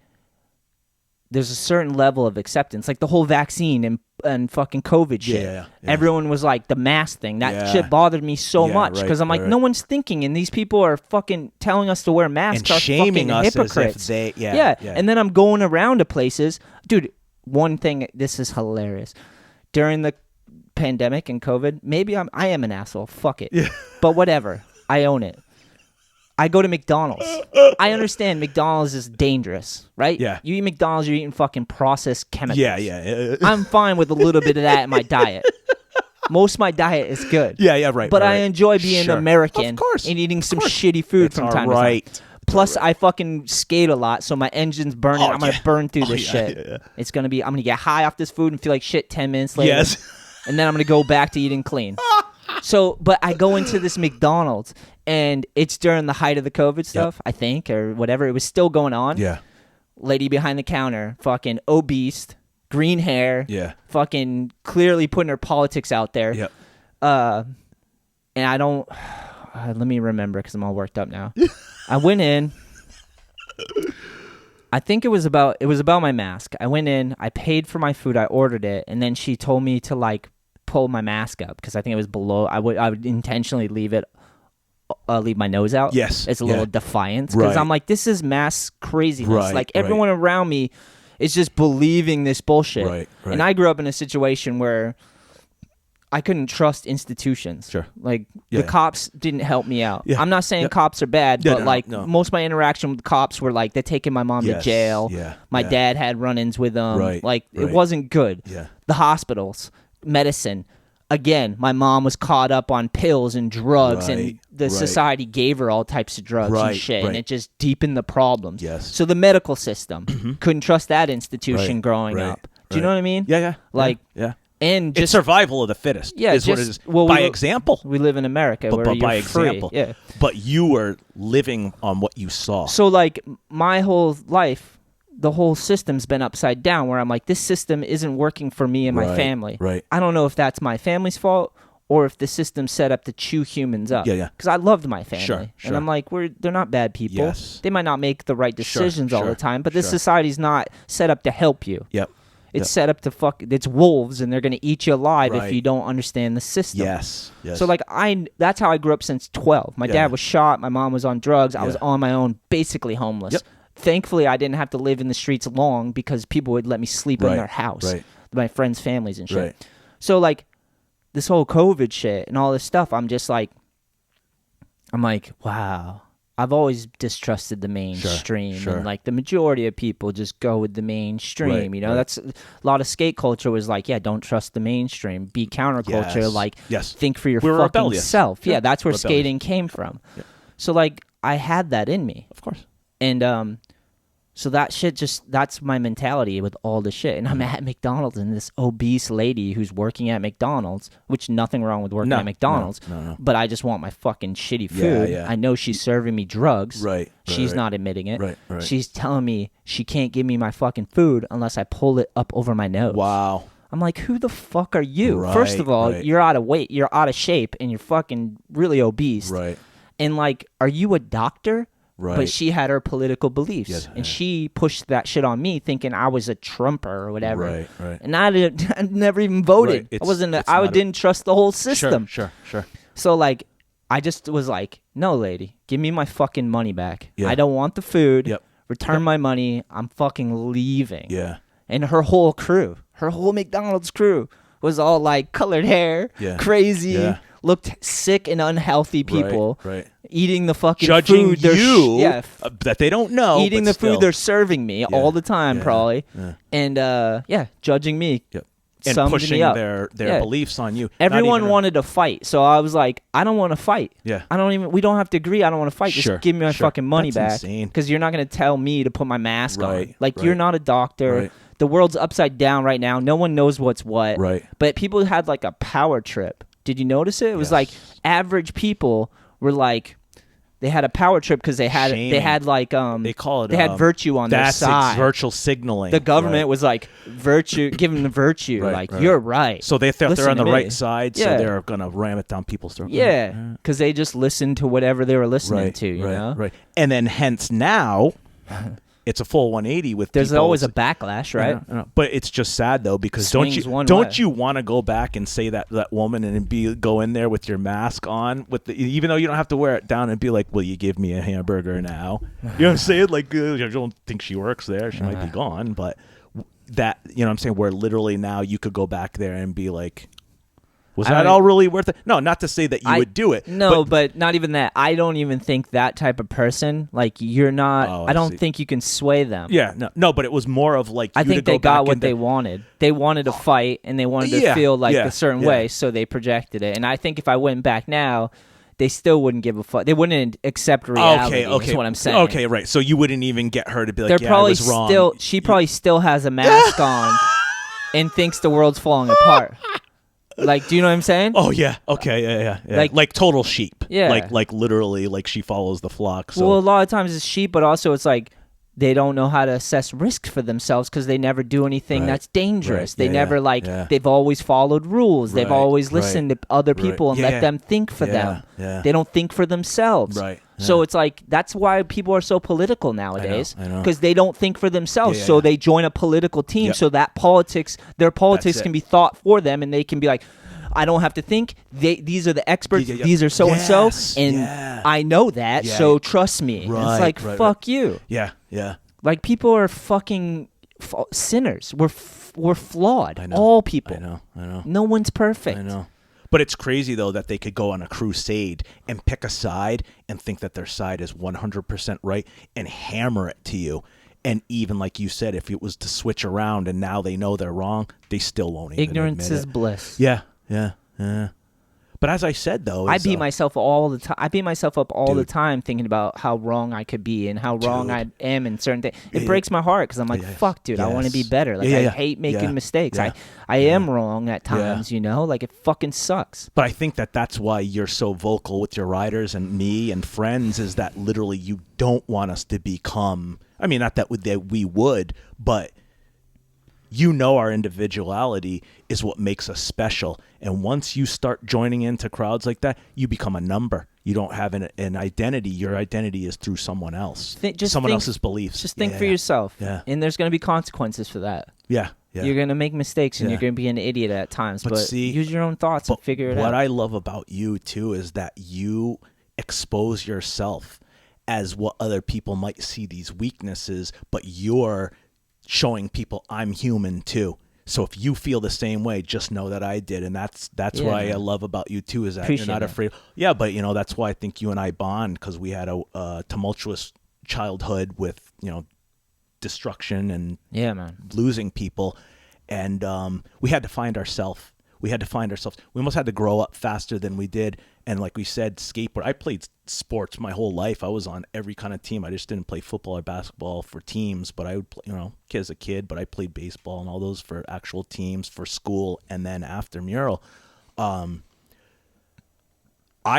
there's a certain level of acceptance. Like the whole vaccine and fucking COVID shit. Yeah. Everyone was like the mask thing. That shit bothered me so much because I'm like, no one's thinking, and these people are fucking telling us to wear masks. And are shaming fucking us hypocrites. as if they, And then I'm going around to places, dude. One thing, this is hilarious. During the pandemic and COVID, maybe I am an asshole. Fuck it. Yeah. But whatever. I own it. I go to McDonald's. I understand McDonald's is dangerous, right? Yeah. You eat McDonald's, you're eating fucking processed chemicals. Yeah. I'm fine with a little bit of that in my diet. Most of my diet is good. Yeah, right. But I enjoy being American of course, and eating some shitty food from time to time. Plus, I fucking skate a lot, so my engine's burning. I'm going to burn through this shit. Yeah. It's going to be, I'm going to get high off this food and feel like shit 10 minutes later. Yes. And then I'm going to go back to eating clean. So, but I go into this McDonald's, and it's during the height of the COVID stuff, I think, or whatever. It was still going on. Yeah. Lady behind the counter, fucking obese, green hair. Yeah. Fucking clearly putting her politics out there. Yep. And I don't... let me remember because I'm all worked up now. I went in. I think it was about my mask. I went in. I paid for my food. I ordered it, and then she told me to like pull my mask up because I think it was below. I would intentionally leave my nose out. Yes, it's a little defiance because I'm like, this is mass craziness. Like everyone around me is just believing this bullshit. Right. And I grew up in a situation where I couldn't trust institutions. Sure. Like, the cops didn't help me out. Yeah. I'm not saying cops are bad, but most of my interaction with cops were like, they're taking my mom to jail. Yeah. My dad had run-ins with them. It wasn't good. Yeah. The hospitals, medicine. Again, my mom was caught up on pills and drugs, and the society gave her all types of drugs and shit, and it just deepened the problems. Yes. So the medical system, couldn't trust that institution growing up. Do you know what I mean? Yeah. Like, and just it's survival of the fittest. Yeah, is what it is. By example, we live in America, but where by you're free. example, yeah. But you were living on what you saw. So, like, my whole life, the whole system's been upside down. Where I'm like, this system isn't working for me and my family. Right. I don't know if that's my family's fault or if the system's set up to chew humans up. Yeah. Because I loved my family, Sure. and I'm like, they're not bad people. Yes. They might not make the right decisions all the time, but this Sure. society's not set up to help you. Yep. It's set up to it's wolves, and they're going to eat you alive if you don't understand the system. Yes. So, like, that's how I grew up since 12. My dad was shot. My mom was on drugs. I was on my own, basically homeless. Yep. Thankfully, I didn't have to live in the streets long because people would let me sleep in their house. My friends' families and shit. So, like, this whole COVID shit and all this stuff, I'm like, wow. I've always distrusted the mainstream, and like the majority of people just go with the mainstream. That's a lot of skate culture was like, don't trust the mainstream, be counterculture, think for your fucking self. Yeah, that's where skating came from. Yeah. So like, I had that in me, of course, and so that shit that's my mentality with all the shit. And I'm at McDonald's, and this obese lady who's working at McDonald's, which nothing wrong with working at McDonald's, but I just want my fucking shitty food. Yeah. I know she's serving me drugs. She's not admitting it. Right. She's telling me she can't give me my fucking food unless I pull it up over my nose. Wow. I'm like, who the fuck are you? First of all, you're out of weight, you're out of shape, and you're fucking really obese. And like, are you a doctor? But she had her political beliefs, and she pushed that shit on me, thinking I was a Trumper or whatever. And I never even voted. I wasn't. I didn't trust the whole system. Sure. So like, I just was like, no, lady, give me my fucking money back. I don't want the food. Return my money. I'm fucking leaving. And her whole crew, her whole McDonald's crew, was all like colored hair, crazy, looked sick and unhealthy people. Eating the fucking judging food that they don't know, eating the still. food they're serving me all the time, probably, and judging me and summed pushing me up. their beliefs on you. Everyone wanted to fight, so I was like, I don't want to fight. Yeah. We don't have to agree. I don't want to fight. Sure, Just give me my fucking money That's back. insane. Because you're not going to tell me to put my mask on. Like, right. you're not a doctor. Right. The world's upside down right now. No one knows what's what. Right. But people had like a power trip. Did you notice it? It was like average people were like, they had a power trip because they had like they call it they had virtue on their side. Virtual signaling. The government was like virtue, giving them virtue, you're right. So they thought they're on the right side, so Yeah. they're gonna ram it down people's throats. Yeah, because they just listened to whatever they were listening to, you know. Right. And then hence now, it's a full 180 with. There's people. always a backlash, right? I know. But it's just sad though, because Swings don't you want to go back and say that woman and go in there with your mask on even though you don't have to wear it down and be like, will you give me a hamburger now? You know what I'm saying? Like, I don't think she works there. She might be gone, but that, you know what I'm saying? Where literally now you could go back there and be like, was that all really worth it? No, not to say that you would do it. No, but not even that. I don't even think that type of person, like, you're not, I don't think you can sway them. Yeah, no, but it was more of like, I think they got what they wanted. They wanted to fight, and they wanted to feel like a certain way, so they projected it. And I think if I went back now, they still wouldn't give a fuck. They wouldn't accept reality. Okay, is what I'm saying. Okay, right. So you wouldn't even get her to be like, I was wrong. She probably still has a mask on and thinks the world's falling apart. Like, do you know what I'm saying? Oh yeah, okay, yeah. Like total sheep. Yeah, like literally, like she follows the flock. So. Well, a lot of times it's sheep, but also it's like they don't know how to assess risk for themselves because they never do anything that's dangerous. They never they've always followed rules. They've always listened to other people and let them think for them. Yeah. They don't think for themselves. Right. Yeah. So it's like that's why people are so political nowadays, I know. Because they don't think for themselves. So they join a political team so that their politics can be thought for them, and they can be like, I don't have to think. These are the experts. These are so and so, and I know that. So trust me. Right, it's like fuck you. Yeah. Like, people are fucking sinners. We're flawed. I know. All people. I know. No one's perfect. I know. But it's crazy though that they could go on a crusade and pick a side and think that their side is 100% right and hammer it to you. And even like you said, if it was to switch around and now they know they're wrong, they still won't even Ignorance admit is it. bliss. Yeah. But as I said, though, I beat myself all the time. I beat myself up all the time thinking about how wrong I could be and how wrong I am in certain things. It breaks my heart because I'm like, fuck, dude, I want to be better. Like, I hate making mistakes. I am wrong at times, you know? Like, it fucking sucks. But I think that's why you're so vocal with your riders and me and friends, is that literally you don't want us to become, I mean, not that we would, but you know our individuality is what makes us special. And once you start joining into crowds like that, you become a number. You don't have an identity. Your identity is through someone else. Someone else's beliefs. Just think for yourself. Yeah. And there's going to be consequences for that. Yeah. You're going to make mistakes and you're going to be an idiot at times. But see, use your own thoughts and figure it out. What I love about you, too, is that you expose yourself as what other people might see these weaknesses, but you're showing people I'm human too. So if you feel the same way, just know that I did. And that's what I love about you too, is that you're not afraid. Yeah, but that's why I think you and I bond, because we had a tumultuous childhood with, destruction and losing people. And we had to find ourselves. We almost had to grow up faster than we did. And like we said, skateboard. I played sports my whole life. I was on every kind of team. I just didn't play football or basketball for teams, but I would play, as a kid, but I played baseball and all those for actual teams for school. And then after Mural, I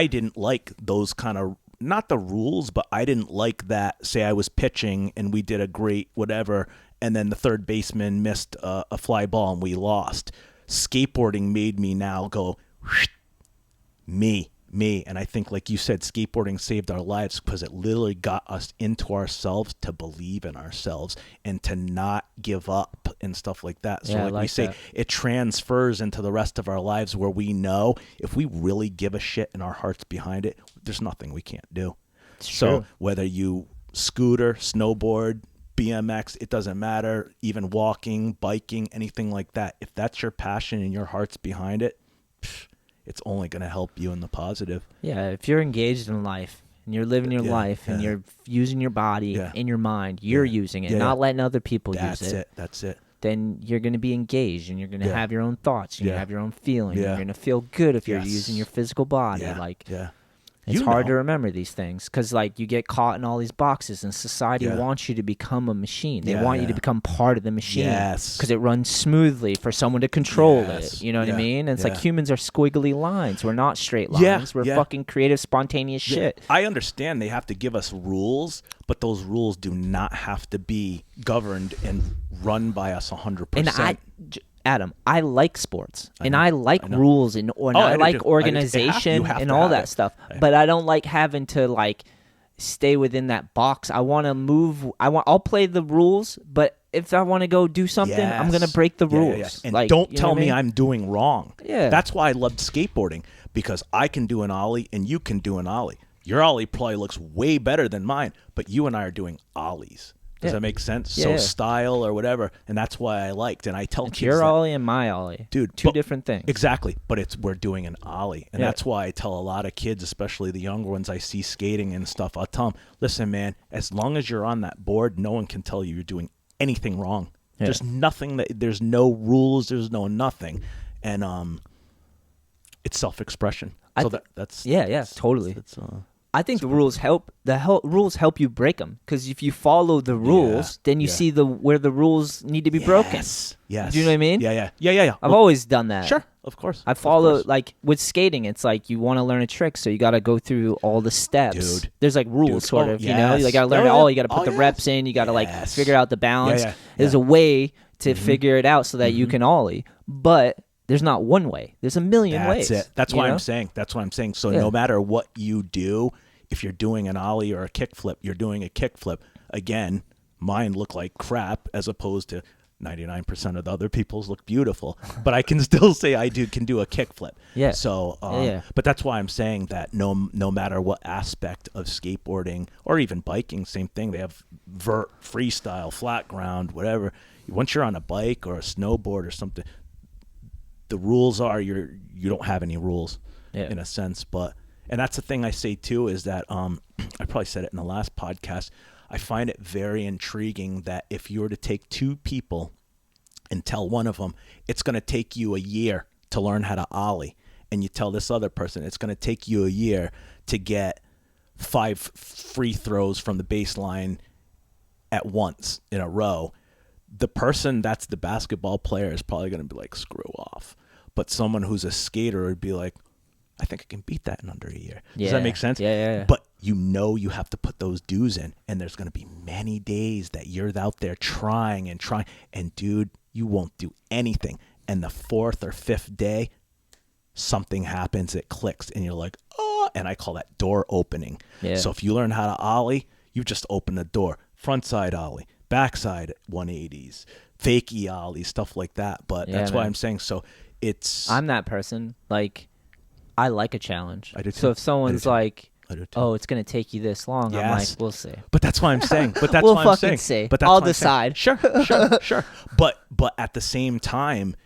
didn't like those kind of, not the rules, but I didn't like that, say I was pitching and we did a great whatever, and then the third baseman missed a fly ball and we lost. Skateboarding made me now go, me. And I think, like you said, skateboarding saved our lives because it literally got us into ourselves to believe in ourselves and to not give up and stuff like that. So like we say, it transfers into the rest of our lives, where we know if we really give a shit and our heart's behind it, there's nothing we can't do. So whether you scooter, snowboard, BMX, it doesn't matter, even walking, biking, anything like that. If that's your passion and your heart's behind it, it's only going to help you in the positive. Yeah, if you're engaged in life and you're living your life and you're using your body and your mind, you're using it, not letting other people use it. That's it. then you're going to be engaged and you're going to have your own thoughts. You're going to have your own feelings. Yeah. You're going to feel good if you're using your physical body. Like, it's hard to remember these things because, like, you get caught in all these boxes, and society wants you to become a machine. They want you to become part of the machine because it runs smoothly for someone to control it. You know what I mean? And it's like humans are squiggly lines. We're not straight lines. We're fucking creative, spontaneous shit. I understand they have to give us rules, but those rules do not have to be governed and run by us 100%. And Adam, I like sports, and I like rules, and I like organization and all that stuff. But I don't like having to like stay within that box. I want to move. I'll play the rules, but if I want to go do something, I'm gonna break the rules. And like, don't tell me I'm doing wrong. Yeah, that's why I loved skateboarding, because I can do an ollie and you can do an ollie. Your ollie probably looks way better than mine, but you and I are doing ollies. Does that make sense? So style or whatever, and that's why I liked. And I tell kids, your ollie and my ollie, dude, two different things. Exactly, but we're doing an ollie, and that's why I tell a lot of kids, especially the younger ones I see skating and stuff. I'll tell them, listen, man, as long as you're on that board, no one can tell you you're doing anything wrong. There's nothing there's no rules. There's no nothing, and it's self-expression. So that's totally. I think the rules help. Rules help you break them, because if you follow the rules, then you see where the rules need to be broken. Yes. Do you know what I mean? Yeah. I've always done that. Sure, of course. I follow, like with skating, it's like you want to learn a trick, so you got to go through all the steps. Dude. There's like rules, sort of. You know, you got to learn it all. You got to put the reps in. You got to like figure out the balance. There's a way to figure it out so that you can ollie, but there's not one way. There's a million ways. That's it. That's what I'm saying. That's what I'm saying. So no matter what you do, if you're doing an ollie or a kickflip, you're doing a kickflip. Again, mine look like crap as opposed to 99% of the other people's look beautiful. But I can still say I can do a kickflip. Yeah. So, but that's why I'm saying that no matter what aspect of skateboarding or even biking, same thing. They have vert, freestyle, flat ground, whatever. Once you're on a bike or a snowboard or something, the rules are you don't have any rules in a sense. And that's the thing I say too, is that I probably said it in the last podcast. I find it very intriguing that if you were to take two people and tell one of them it's going to take you a year to learn how to ollie, and you tell this other person it's going to take you a year to get 5 free throws from the baseline at once in a row, the person that's the basketball player is probably going to be like, screw off. But someone who's a skater would be like, I think I can beat that in under a year. Does that make sense? Yeah. But you have to put those dues in, and there's going to be many days that you're out there trying, and dude, you won't do anything. And the 4th or 5th day, something happens, it clicks, and you're like, oh, and I call that door opening. Yeah. So if you learn how to ollie, you just open the door. Front side ollie, backside 180s, fakie ollie, stuff like that. But that's why I'm saying, so I'm that person. Like, I like a challenge. I do too. So if someone's like, oh, it's going to take you this long, I'm like, we'll see. But that's why I'm saying. But that's we'll why I'm fucking saying. see. But that's I'll decide. Sure. But at the same time,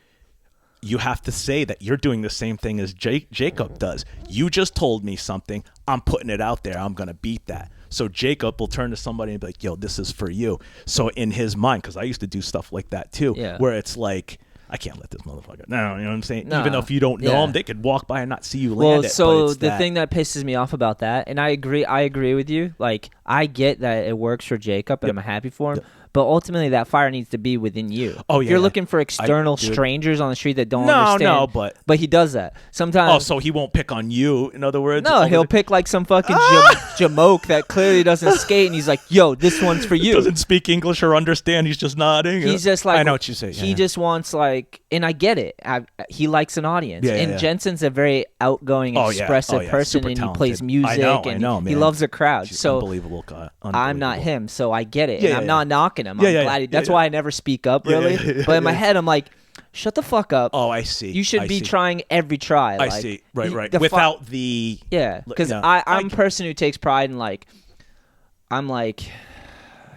you have to say that you're doing the same thing as Jacob does. You just told me something. I'm putting it out there. I'm going to beat that. So Jacob will turn to somebody and be like, yo, this is for you. So in his mind, because I used to do stuff like that too, where it's like, I can't let this motherfucker down. You know what I'm saying? Even though if you don't know him, they could walk by and not see you land it. So the thing that pisses me off about that, and I agree with you. Like, I get that it works for Jacob, and I'm happy for him. But ultimately, that fire needs to be within you. Oh, yeah. You're looking for external strangers on the street that don't understand. But he does that sometimes. Oh, so he won't pick on you. In other words, no, he'll pick like some fucking jamoke that clearly doesn't skate, and he's like, "Yo, this one's for you." Doesn't speak English or understand. He's just nodding. He's just like, I know what you say. He just wants like, and I get it. He likes an audience. And Jensen's a very outgoing, expressive person, and he plays music. I know, man. He loves a crowd. He's so unbelievable guy. I'm not him, so I get it. And I'm not knocking him. I'm glad. That's why I never speak up, really. But in my head, I'm like, shut the fuck up. Oh, I see. You should be trying every try. I see. Right. Without the... Yeah, because I'm a person who takes pride in, like... I'm like...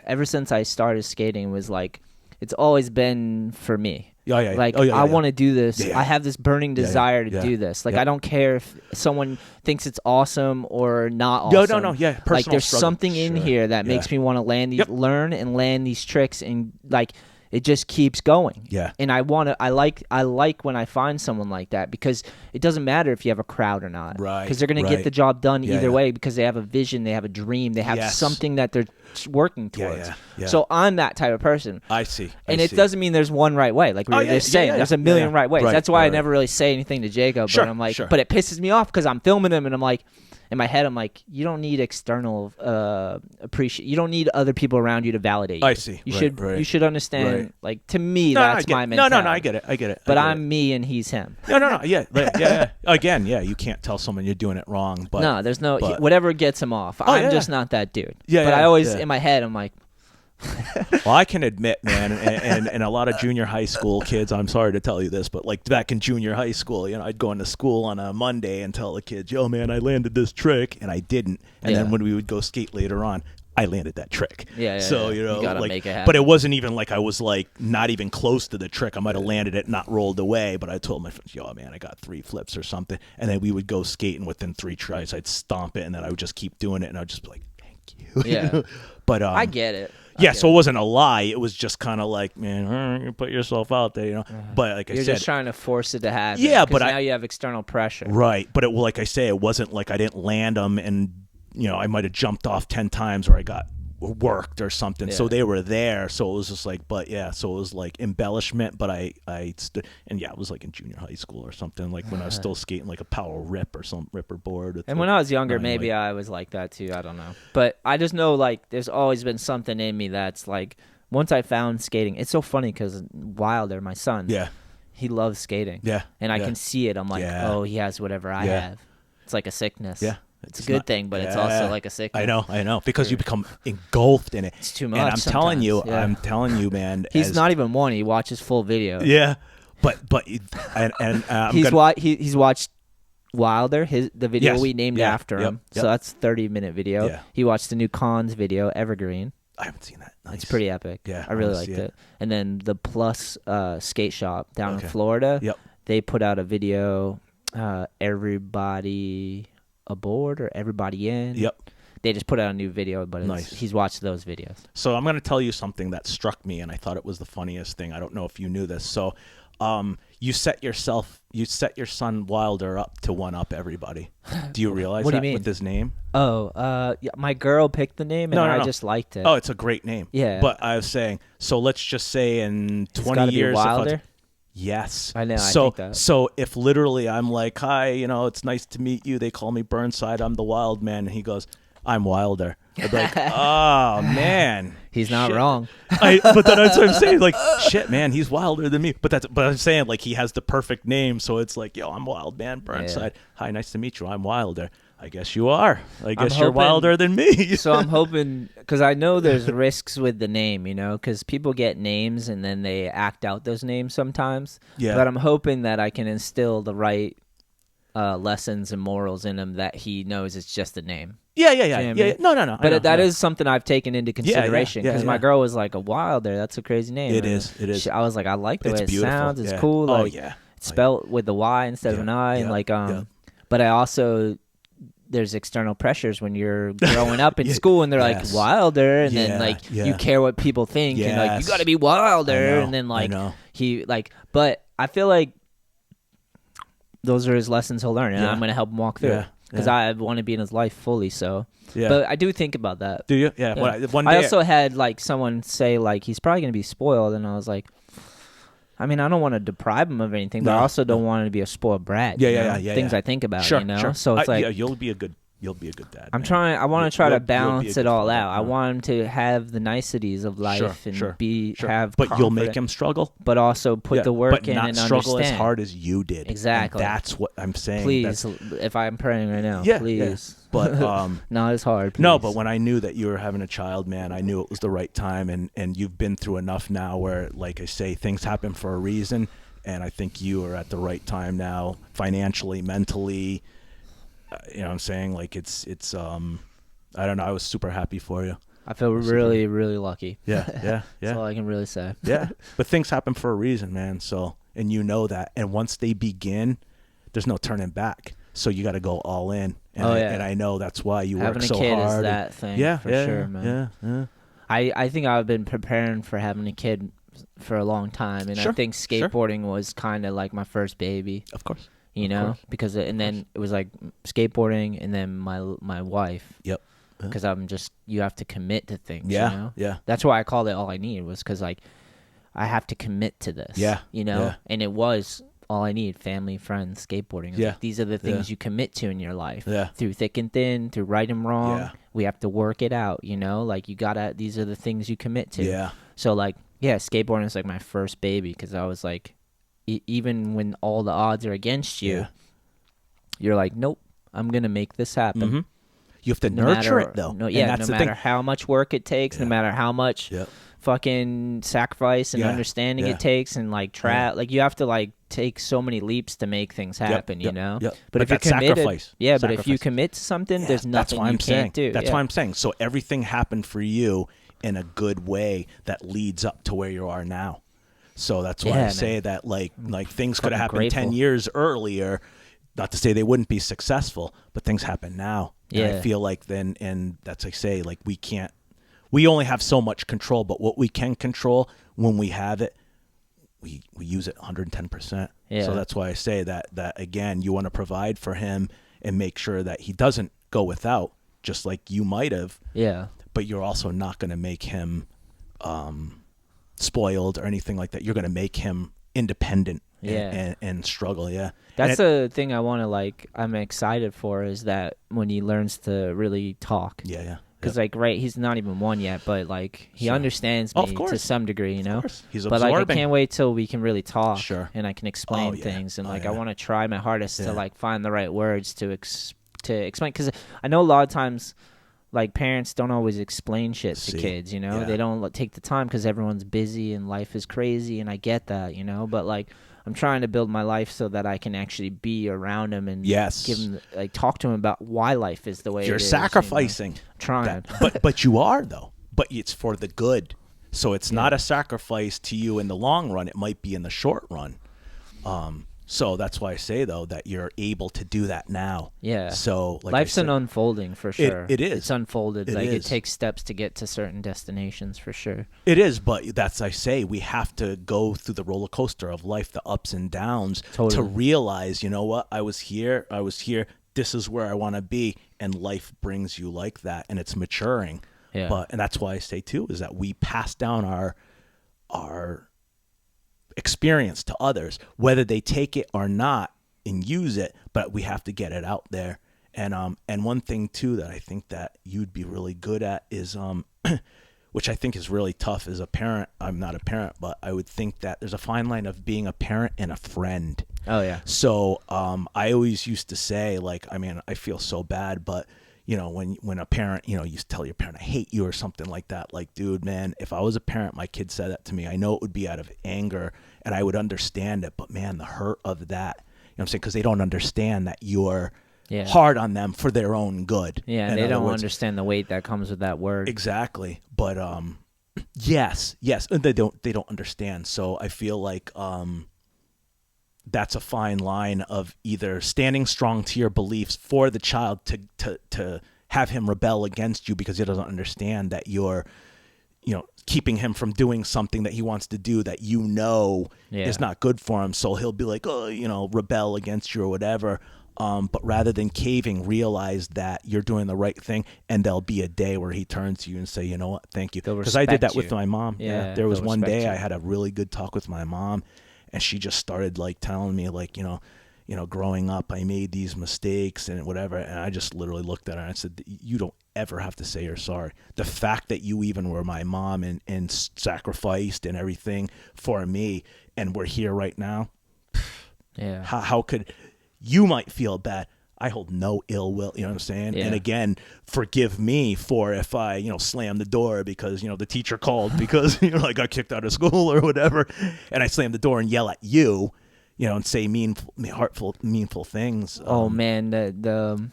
Ever since I started skating, was like... It's always been for me. I want to do this. I have this burning desire to do this. Like, I don't care if someone thinks it's awesome or not awesome. No. Yeah, like, there's something in here that makes me want to learn and land these tricks. And, like, it just keeps going. Yeah. And I like when I find someone like that, because it doesn't matter if you have a crowd or not. Right. Because they're going to get the job done either way, because they have a vision, they have a dream, they have something that they're working towards. Yeah. So I'm that type of person. I see. And it doesn't mean there's one right way. Like we were just saying, there's a million right ways. Right, That's why I never really say anything to Jacob. Sure, But I'm like, sure. but it pisses me off because I'm filming him and I'm like, in my head, I'm like, you don't need external appreciate. You don't need other people around you to validate you. I see. You Right, you should understand. Right. Like, to me, that's my mentality. No, I get it. But I'm me and he's him. No. Yeah. Again, you can't tell someone you're doing it wrong. But No, there's no whatever gets him off. I'm just not that dude. But I always in my head, I'm like. Well, I can admit, man, and a lot of junior high school kids, I'm sorry to tell you this, but like back in junior high school, I'd go into school on a Monday and tell the kids, yo, man, I landed this trick, and I didn't. And then when we would go skate later on, I landed that trick. So, you gotta make it happen. But it wasn't even like I was like not even close to the trick. I might have landed it, not rolled away, but I told my friends, yo, man, I got 3 flips or something. And then we would go skate, and within 3 tries, I'd stomp it, and then I would just keep doing it, and I'd just be like, thank you. Yeah. But I get it. So it wasn't a lie. It was just kind of like, man, you put yourself out there, But like I said, you're just trying to force it to happen. Yeah, but now you have external pressure. Right. But like I say, it wasn't like I didn't land them, and I might have jumped off 10 times or I got worked or something. So they were there. So it was just like, so it was like embellishment. But it was like in junior high school or something. Like when I was still skating like a power rip or some ripper board. And when I was younger, maybe I was like that too. I don't know. But I just know like there's always been something in me that's like, once I found skating, it's so funny because Wilder, my son, he loves skating. Yeah. And I can see it. I'm like, oh, he has whatever I have. It's like a sickness. Yeah. It's a good thing, but it's also like a sickness. I know, because you become engulfed in it. It's too much. And I'm telling you, man. He's not even one. He watches full videos. Yeah, but he's watched Wilder, the video we named after him. So that's 30-minute video. Yeah. He watched the new Cons video, Evergreen. I haven't seen that. Nice. It's pretty epic. Yeah, I really liked it. And then the Plus skate shop down in Florida. Yep. They put out a video. Everybody aboard or everybody in. Yep. They just put out a new video, but he's watched those videos. So I'm going to tell you something that struck me, and I thought it was the funniest thing. I don't know if you knew this. So you set your son Wilder up to one-up everybody. Do you realize what that do you mean? with his name? Oh, my girl picked the name, and I just liked it. Oh, it's a great name. Yeah. But I was saying, so let's just say in 20 years. Wilder? Yes. I know. So, I think that. So if literally I'm like, hi, it's nice to meet you. They call me Burnside. I'm the wild man. And he goes, I'm Wilder. I'd be like, oh, man. He's not wrong. But then that's what I'm saying. Like, shit, man, he's wilder than me. But I'm saying, like, he has the perfect name. So it's like, yo, I'm Wild Man Burnside. Yeah. Hi, nice to meet you. I'm Wilder. I guess you are. I guess you're wilder than me. So I'm hoping, because I know there's risks with the name, because people get names and then they act out those names sometimes. Yeah. But I'm hoping that I can instill the right lessons and morals in him, that he knows it's just a name. Yeah. No. But that is something I've taken into consideration, because my girl was like, a Wilder, that's a crazy name. It is. I was like, I like the way it beautiful. Sounds. It's cool. Oh, like, it's spelled with the Y instead of an I. And but I also... there's external pressures when you're growing up in school, and they're like Wilder, and then like you care what people think, and like you got to be Wilder, and then like he like. But I feel like those are his lessons he'll learn, and I'm gonna help him walk through it, because I want to be in his life fully. So, but I do think about that. Do you? Yeah. One day I also had like someone say like he's probably gonna be spoiled, and I was like, I mean, I don't want to deprive him of anything, but I also don't want him to be a spoiled brat. Things I think about, Sure. So it's like you'll be a good dad. I'm trying. I want to try to balance it all out. I want him to have the niceties of life and have. But you'll make him struggle. But also put the work in not and struggle understand. as hard as you did. Exactly. And that's what I'm saying. Please, if I'm praying right now, please. But not as hard. Please. No, but when I knew that you were having a child, man, I knew it was the right time, and you've been through enough now where, like I say, things happen for a reason, and I think you are at the right time now, financially, mentally. You know what I'm saying? Like it's I don't know. I was super happy for you. I feel really, really lucky. Yeah. That's all I can really say. Yeah. But things happen for a reason, man. So, and you know that. And once they begin, there's no turning back. So you got to go all in. And and I know that's why you work so hard. Having a kid is that thing. Yeah. For sure, man. Yeah. I think I've been preparing for having a kid for a long time, and Sure, I think sure. skateboarding was kind of like my first baby. Of course. You Of know, course. because and then it was like skateboarding, and then my wife. Yep. Because you have to commit to things. Yeah. You know? Yeah. That's why I called it All I Need, was because like I have to commit to this. Yeah. You know, Yeah. and it was all I need: family, friends, skateboarding. Yeah. Like, these are the things Yeah. you commit to in your life. Yeah. Through thick and thin, through right and wrong. Yeah. We have to work it out. You know, like these are the things you commit to. Yeah. So like, yeah, skateboarding is like my first baby, because I was like, even when all the odds are against you, Yeah. you're like, nope, I'm gonna make this happen. Mm-hmm. You have to No nurture matter, it though. No, And yeah, that's no the matter thing. how much work it takes, no Yeah. matter how much Yep. fucking sacrifice and Yeah. understanding Yeah. it takes, and like like you have to like take so many leaps to make things happen. You Yep. know. Yep. But if you're that's committed, sacrifice. yeah. But if you Sacrifice. commit to something, Yeah, there's that's nothing why you I'm can't saying. do. That's yeah. why I'm saying. So everything happened for you in a good way that leads up to where you are now. So that's why Yeah, I man. say that like things could have fucking happened 10 grateful. years earlier. Not to say they wouldn't be successful, but things happen now. And I Yeah. feel like and that's like I say, like we only have so much control, but what we can control when we have it, we use it 110%. Yeah. So that's why I say that again, you want to provide for him and make sure that he doesn't go without, just like you might have, Yeah. but you're also not going to make him spoiled or anything like that. You're going to make him independent and struggle. Yeah. That's the thing I'm excited for, is that when he learns to really talk. Yeah. Yeah. Because he's not even one yet, but like he Sure. understands Oh, me of course. to some degree, you know. Of course. He's But like I absorbing. can't wait till we can really talk, Sure. and I can explain Oh, yeah. things, and Oh, like yeah. I want to try my hardest Yeah. to like find the right words to explain. Because I know a lot of times, like parents don't always explain shit to See, kids, you know. yeah. They don't take the time because everyone's busy and life is crazy, and I get that, you know. But like I'm trying to build my life so that I can actually be around him and Yes. give him talk to him about why life is the way You're it is. sacrificing. You know? Trying. But you are though. But it's for the good. So it's not a sacrifice to you in the long run. It might be in the short run. So that's why I say though that you're able to do that now. Yeah. So like Life's an unfolding for sure. it is. It's unfolded. It It is. takes steps to get to certain destinations for sure. It is, but that's I say we have to go through the roller coaster of life, the ups and downs, to Totally. realize, you know what, I was here. This is where I want to be, and life brings you like that, and it's maturing. Yeah. And that's why I say too is that we pass down our experience to others, whether they take it or not and use it, but we have to get it out there. And one thing too that I think that you'd be really good at is which I think is really tough as a parent. I'm not a parent, but I would think that there's a fine line of being a parent and a friend. Oh yeah. So I always used to say, like, I mean, I feel so bad, but you know, when a parent, you know, you tell your parent, I hate you or something like that, like, dude, man, if I was a parent, my kid said that to me, I know it would be out of anger and I would understand it, but man, the hurt of that, you know what I'm saying? Because they don't understand that you're hard on them for their own good. Yeah, and they don't understand the weight that comes with that word. Exactly. But yes, they don't understand. So I feel like that's a fine line of either standing strong to your beliefs for the child to have him rebel against you because he doesn't understand that you're, you know, keeping him from doing something that he wants to do that you know is not good for him. So he'll be like, oh, you know, rebel against you or whatever. But rather than caving, realize that you're doing the right thing, and there'll be a day where he turns to you and say, you know what, thank you. Because I did that with my mom. Yeah, there was they'll one respect day you. I had a really good talk with my mom, and she just started like telling me like, you know, growing up I made these mistakes and whatever, and I just literally looked at her and I said, you don't ever have to say you're sorry. The fact that you even were my mom and sacrificed and everything for me, and we're here right now. Yeah. How could you might feel bad? I hold no ill will, you know what I'm saying? Yeah. And again, forgive me for if I, you know, slam the door because, you know, the teacher called because, you know, I got kicked out of school or whatever, and I slam the door and yell at you, you know, and say hurtful, meaningful things. Oh man, the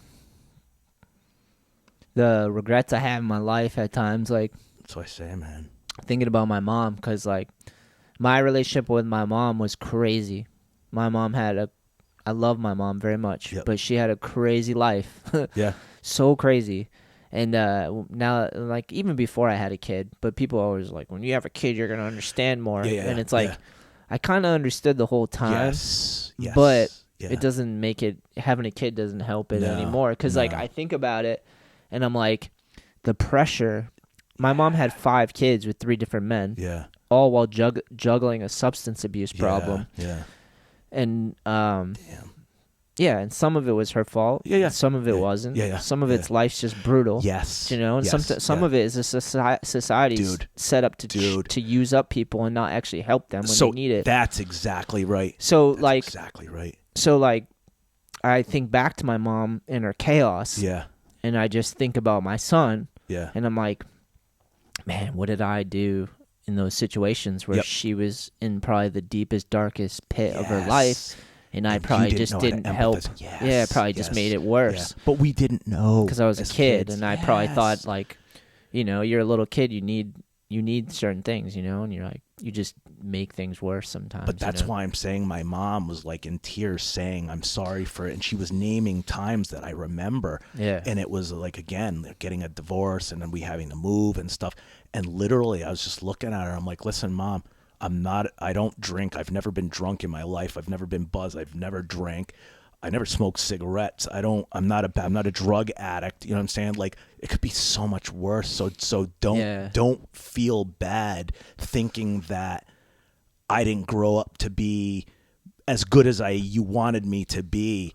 regrets I have in my life at times, like That's what I say, man. thinking about my mom, because like my relationship with my mom was crazy. My mom I love my mom very much, Yep. but she had a crazy life. Yeah. So crazy. And now, like, even before I had a kid, but people always like, when you have a kid, you're going to understand more. And it's like, I kind of understood the whole time. Yes. But it doesn't make it, having a kid doesn't help it anymore. Because, like, I think about it, and I'm like, the pressure. My mom had 5 kids with 3 different men. Yeah. All while juggling a substance abuse problem. Yeah. And, damn. yeah, and some of it was her fault. Yeah. Some of it wasn't. Yeah. Some of it's life's just brutal. Yes. You know, and some of it is a society's set up to use up people and not actually help them when they need it. That's exactly right. So that's like exactly right. So like I think back to my mom and her chaos. Yeah. And I just think about my son. Yeah. And I'm like, man, what did I do in those situations where she was in probably the deepest, darkest pit of her life? And I probably just didn't help. I probably just made it worse. Yeah. But we didn't know. Because I was a kid, and I probably thought, like, you know, you're a little kid, you need certain things, you know, and you're like, you just make things worse sometimes. But that's why I'm saying my mom was like in tears saying, I'm sorry for it. And she was naming times that I remember. Yeah. And it was like, again, getting a divorce and then we having to move and stuff. And literally I was just looking at her. I'm like, listen, Mom, I don't drink. I've never been drunk in my life. I've never been buzzed. I've never drank. I never smoked cigarettes. I'm not a drug addict. You know what I'm saying? Like, it could be so much worse. So don't feel bad thinking that I didn't grow up to be as good as you wanted me to be.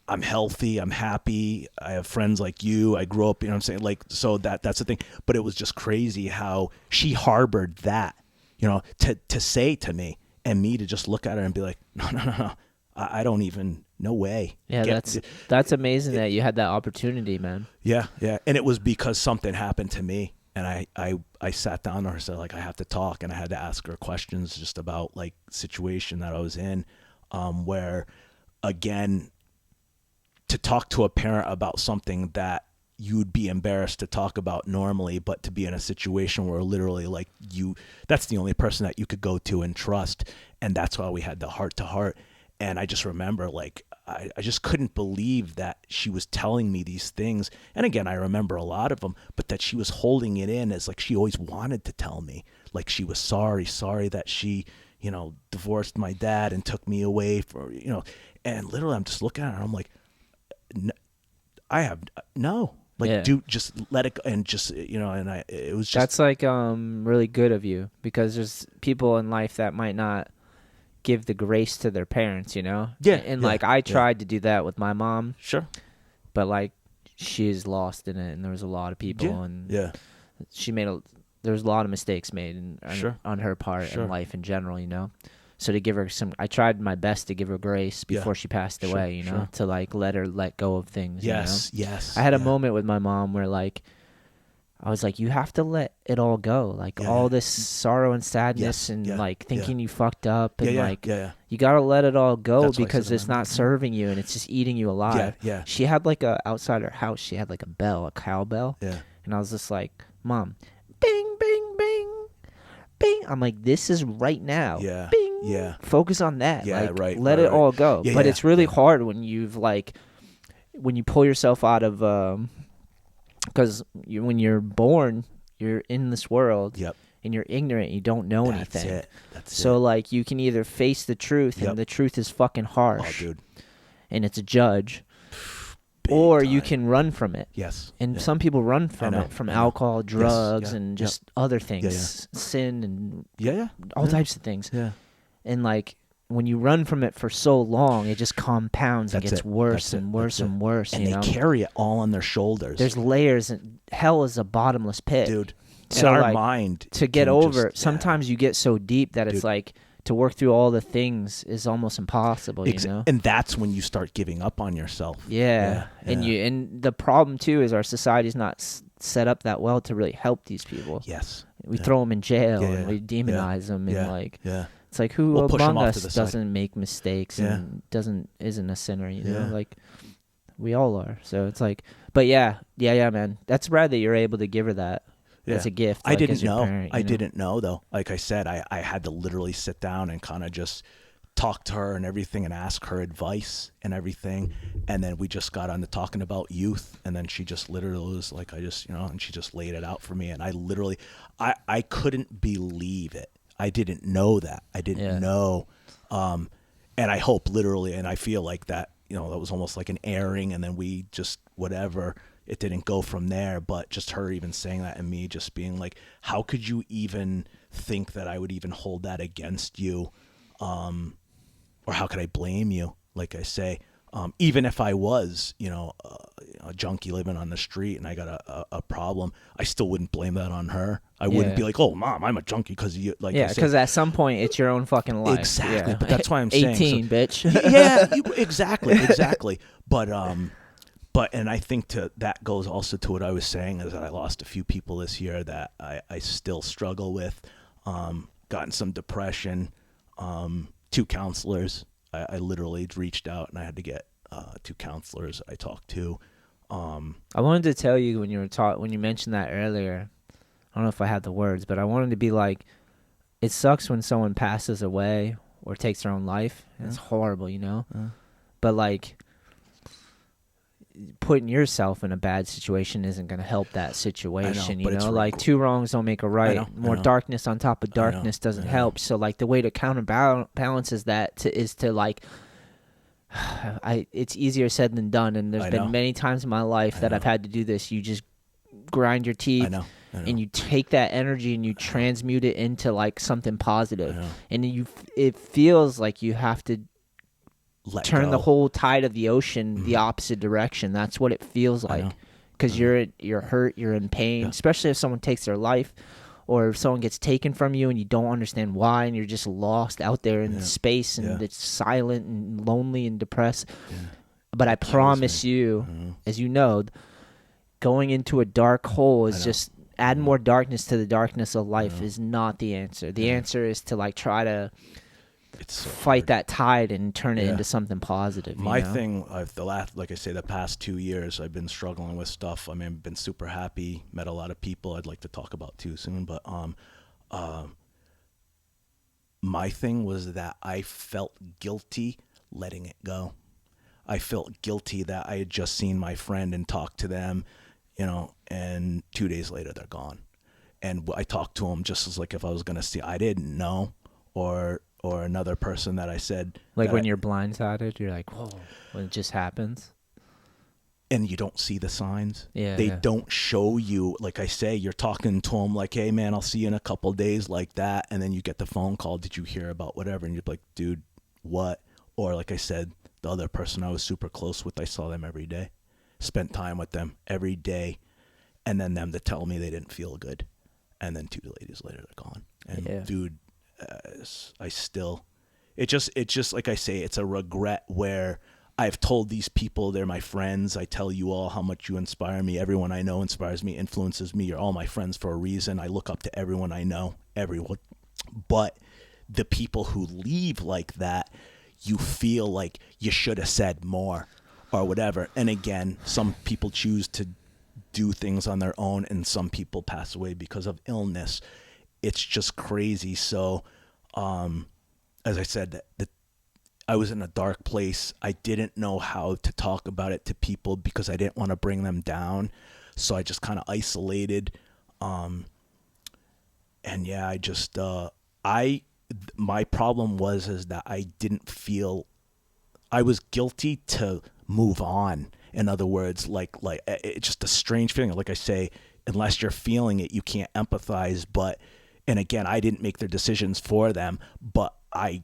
I'm healthy. I'm happy. I have friends like you. I grew up, you know what I'm saying? Like, so that's the thing. But it was just crazy how she harbored that, you know, to say to me and me to just look at her and be like, no. I don't even, no way. Yeah, that's amazing that you had that opportunity, man. Yeah. And it was because something happened to me. And I sat down with her and said, like, I have to talk. And I had to ask her questions just about, like, situation that I was in, where, again, to talk to a parent about something that you'd be embarrassed to talk about normally, but to be in a situation where literally, like, that's the only person that you could go to and trust. And that's why we had the heart-to-heart. And I just remember, like, I just couldn't believe that she was telling me these things. And again, I remember a lot of them, but that she was holding it in as, like, she always wanted to tell me. Like, she was sorry that she, you know, divorced my dad and took me away for, you know. And literally, I'm just looking at her. I'm like, no. Like, dude, just let it go. And just, you know, and it was just. That's, like, really good of you, because there's people in life that might not give the grace to their parents, you know? Yeah. And like, I tried to do that with my mom. Sure. But like, she's lost in it, and there was a lot of people, and she there was a lot of mistakes made on her part in life in general, you know? So to give her I tried my best to give her grace before she passed away, you know? To like, let go of things, you know? Yes. I had a moment with my mom where like, I was like, you have to let it all go. Like, all this sorrow and sadness and like thinking you fucked up and you got to let it all go. That's because it's not serving you and it's just eating you alive. Yeah. She had like outside her house, she had like a cowbell. Yeah. And I was just like, Mom, bing, bing, bing, bing. I'm like, this is right now. Yeah. Bing. Yeah. Focus on that. Yeah, like, right. Let it all go. Yeah, but it's really hard when when you pull yourself out of, because when you're born, you're in this world, and you're ignorant. You don't know anything. That's it. Like, you can either face the truth, and the truth is fucking harsh, oh, dude, and it's a judge, big or time. you can run from it. Yes. And some people run from it, from alcohol, drugs, and just other things, sin, and all types of things. Yeah. And like, when you run from it for so long, it just compounds and gets worse and worse and worse. And they carry it all on their shoulders. There's layers, and hell is a bottomless pit, dude. So and our like, mind to get over it, sometimes you get so deep that it's like, to work through all the things is almost impossible. You know, and that's when you start giving up on yourself. Yeah. And the problem too is our society's not set up that well to really help these people. Yes, we throw them in jail and we demonize them and like. It's like, who among us doesn't make mistakes and isn't a sinner, you know? Like, we all are. So it's like, but yeah, man. That's rad that you're able to give her that as a gift. I like, didn't as your know. Parent, I didn't know, though. Like I said, I had to literally sit down and kind of just talk to her and everything and ask her advice and everything. And then we just got on to talking about youth. And then she just literally was like, and she just laid it out for me. And I literally, I couldn't believe it. I didn't know that. I didn't know. And I hope literally, and I feel like that, that was almost like an airing, and then we just, whatever, it didn't go from there. But just her even saying that and me just being like, how could you even think that I would even hold that against you? Or how could I blame you? Like I say, even if I was, a junkie living on the street and I got a problem, I still wouldn't blame that on her. I wouldn't be like, oh, Mom, I'm a junkie because you like. Yeah, because at some point it's your own fucking life. Exactly, but that's why I'm saying 18, bitch. exactly. But and I think that goes also to what I was saying, is that I lost a few people this year that I still struggle with. Gotten some depression. 2 counselors. I literally reached out and I had to get 2 counselors I talked to. I wanted to tell you when you mentioned that earlier. I don't know if I had the words, but I wanted to be like, it sucks when someone passes away or takes their own life. Yeah. It's horrible, But like, putting yourself in a bad situation isn't going to help that situation. Like 2 wrongs don't make a right. More darkness on top of darkness doesn't help. So like the way to counterbalance is to like, it's easier said than done. And there's been many times in my life that I've had to do this. You just grind your teeth. And you take that energy and you transmute it into like something positive. And it feels like you have to turn the whole tide of the ocean the opposite direction. That's what it feels like, because you're hurt, you're in pain, especially if someone takes their life or if someone gets taken from you and you don't understand why, and you're just lost out there in space, and it's silent and lonely and depressed. But I promise you, as you know, going into a dark hole is just adding more darkness to the darkness of life is not the answer. The answer is to like try to fight that tide and turn it into something positive. My thing, the past 2 years, I've been struggling with stuff. I mean, I've been super happy, met a lot of people I'd like to talk about too soon. But my thing was that I felt guilty letting it go. I felt guilty that I had just seen my friend and talked to them, and 2 days later they're gone. And I talked to them just as like if I was going to see, I didn't know, or another person that I said. Like when you're blindsided, you're like, whoa, when it just happens. And you don't see the signs. They don't show you. Like I say, you're talking to them like, hey, man, I'll see you in a couple days like that. And then you get the phone call. Did you hear about whatever? And you're like, dude, what? Or like I said, the other person I was super close with, I saw them every day. Spent time with them every day. And then them to tell me they didn't feel good. And then 2 days later, they're gone. And dude, I still, it just like I say, it's a regret where I've told these people they're my friends. I tell you all how much you inspire me. Everyone I know inspires me, influences me. You're all my friends for a reason. I look up to everyone I know, everyone. But the people who leave like that, you feel like you should have said more or whatever. And again, some people choose to do things on their own, and some people pass away because of illness. It's just crazy. So, as I said, I was in a dark place. I didn't know how to talk about it to people because I didn't want to bring them down. So I just kind of isolated. And yeah, I just, my problem is that I didn't feel, I was guilty to move on. In other words, like it's just a strange feeling. Like I say, unless you're feeling it, you can't empathize. And again, I didn't make their decisions for them, but I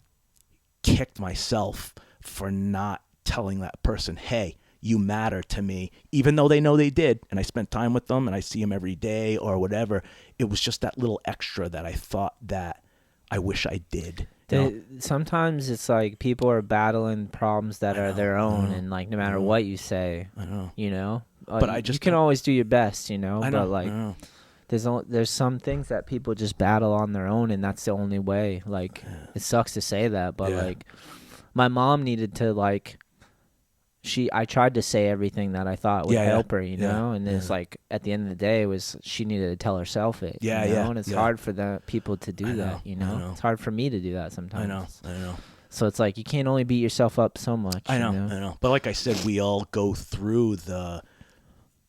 kicked myself for not telling that person, hey, you matter to me, even though they know they did. And I spent time with them and I see them every day or whatever. It was just that little extra that I thought that I wish I did. Sometimes it's like people are battling problems that are their own, and like no matter what you say, but you can always do your best, but like there's some things that people just battle on their own, and that's the only way. Like it sucks to say that, but like my mom needed to like I tried to say everything that I thought would help her, and it's like at the end of the day, it was she needed to tell herself it. And it's hard for the people to do that, It's hard for me to do that sometimes. I know. So it's like you can't only beat yourself up so much. I know, you know? I know. But like I said, we all go through the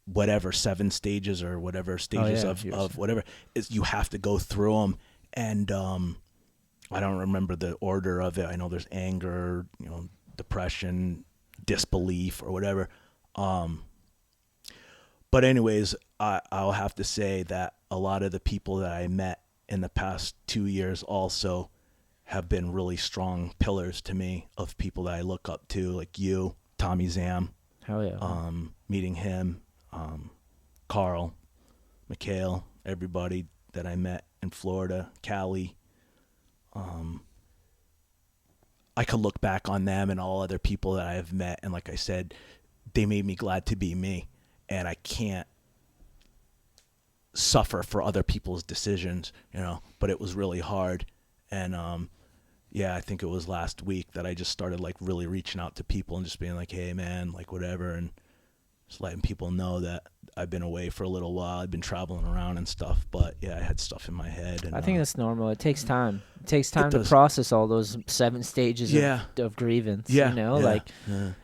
whatever 7 stages or whatever stages of whatever is. You have to go through them, and I don't remember the order of it. I know there's anger, depression, disbelief, or whatever. But anyways, I'll have to say that a lot of the people that I met in the past 2 years also have been really strong pillars to me of people that I look up to, like you, Tommy Zam. Hell yeah. Meeting him, Carl, Mikhail, everybody that I met in Florida, Cali. I could look back on them and all other people that I have met, and like I said, they made me glad to be me, and I can't suffer for other people's decisions, but it was really hard. And I think it was last week that I just started like really reaching out to people and just being like, hey man, like whatever, and just letting people know that I've been away for a little while. I've been traveling around and stuff, but yeah, I had stuff in my head. And I think that's normal. It takes time. It takes time to process all those 7 stages of grievance. Yeah.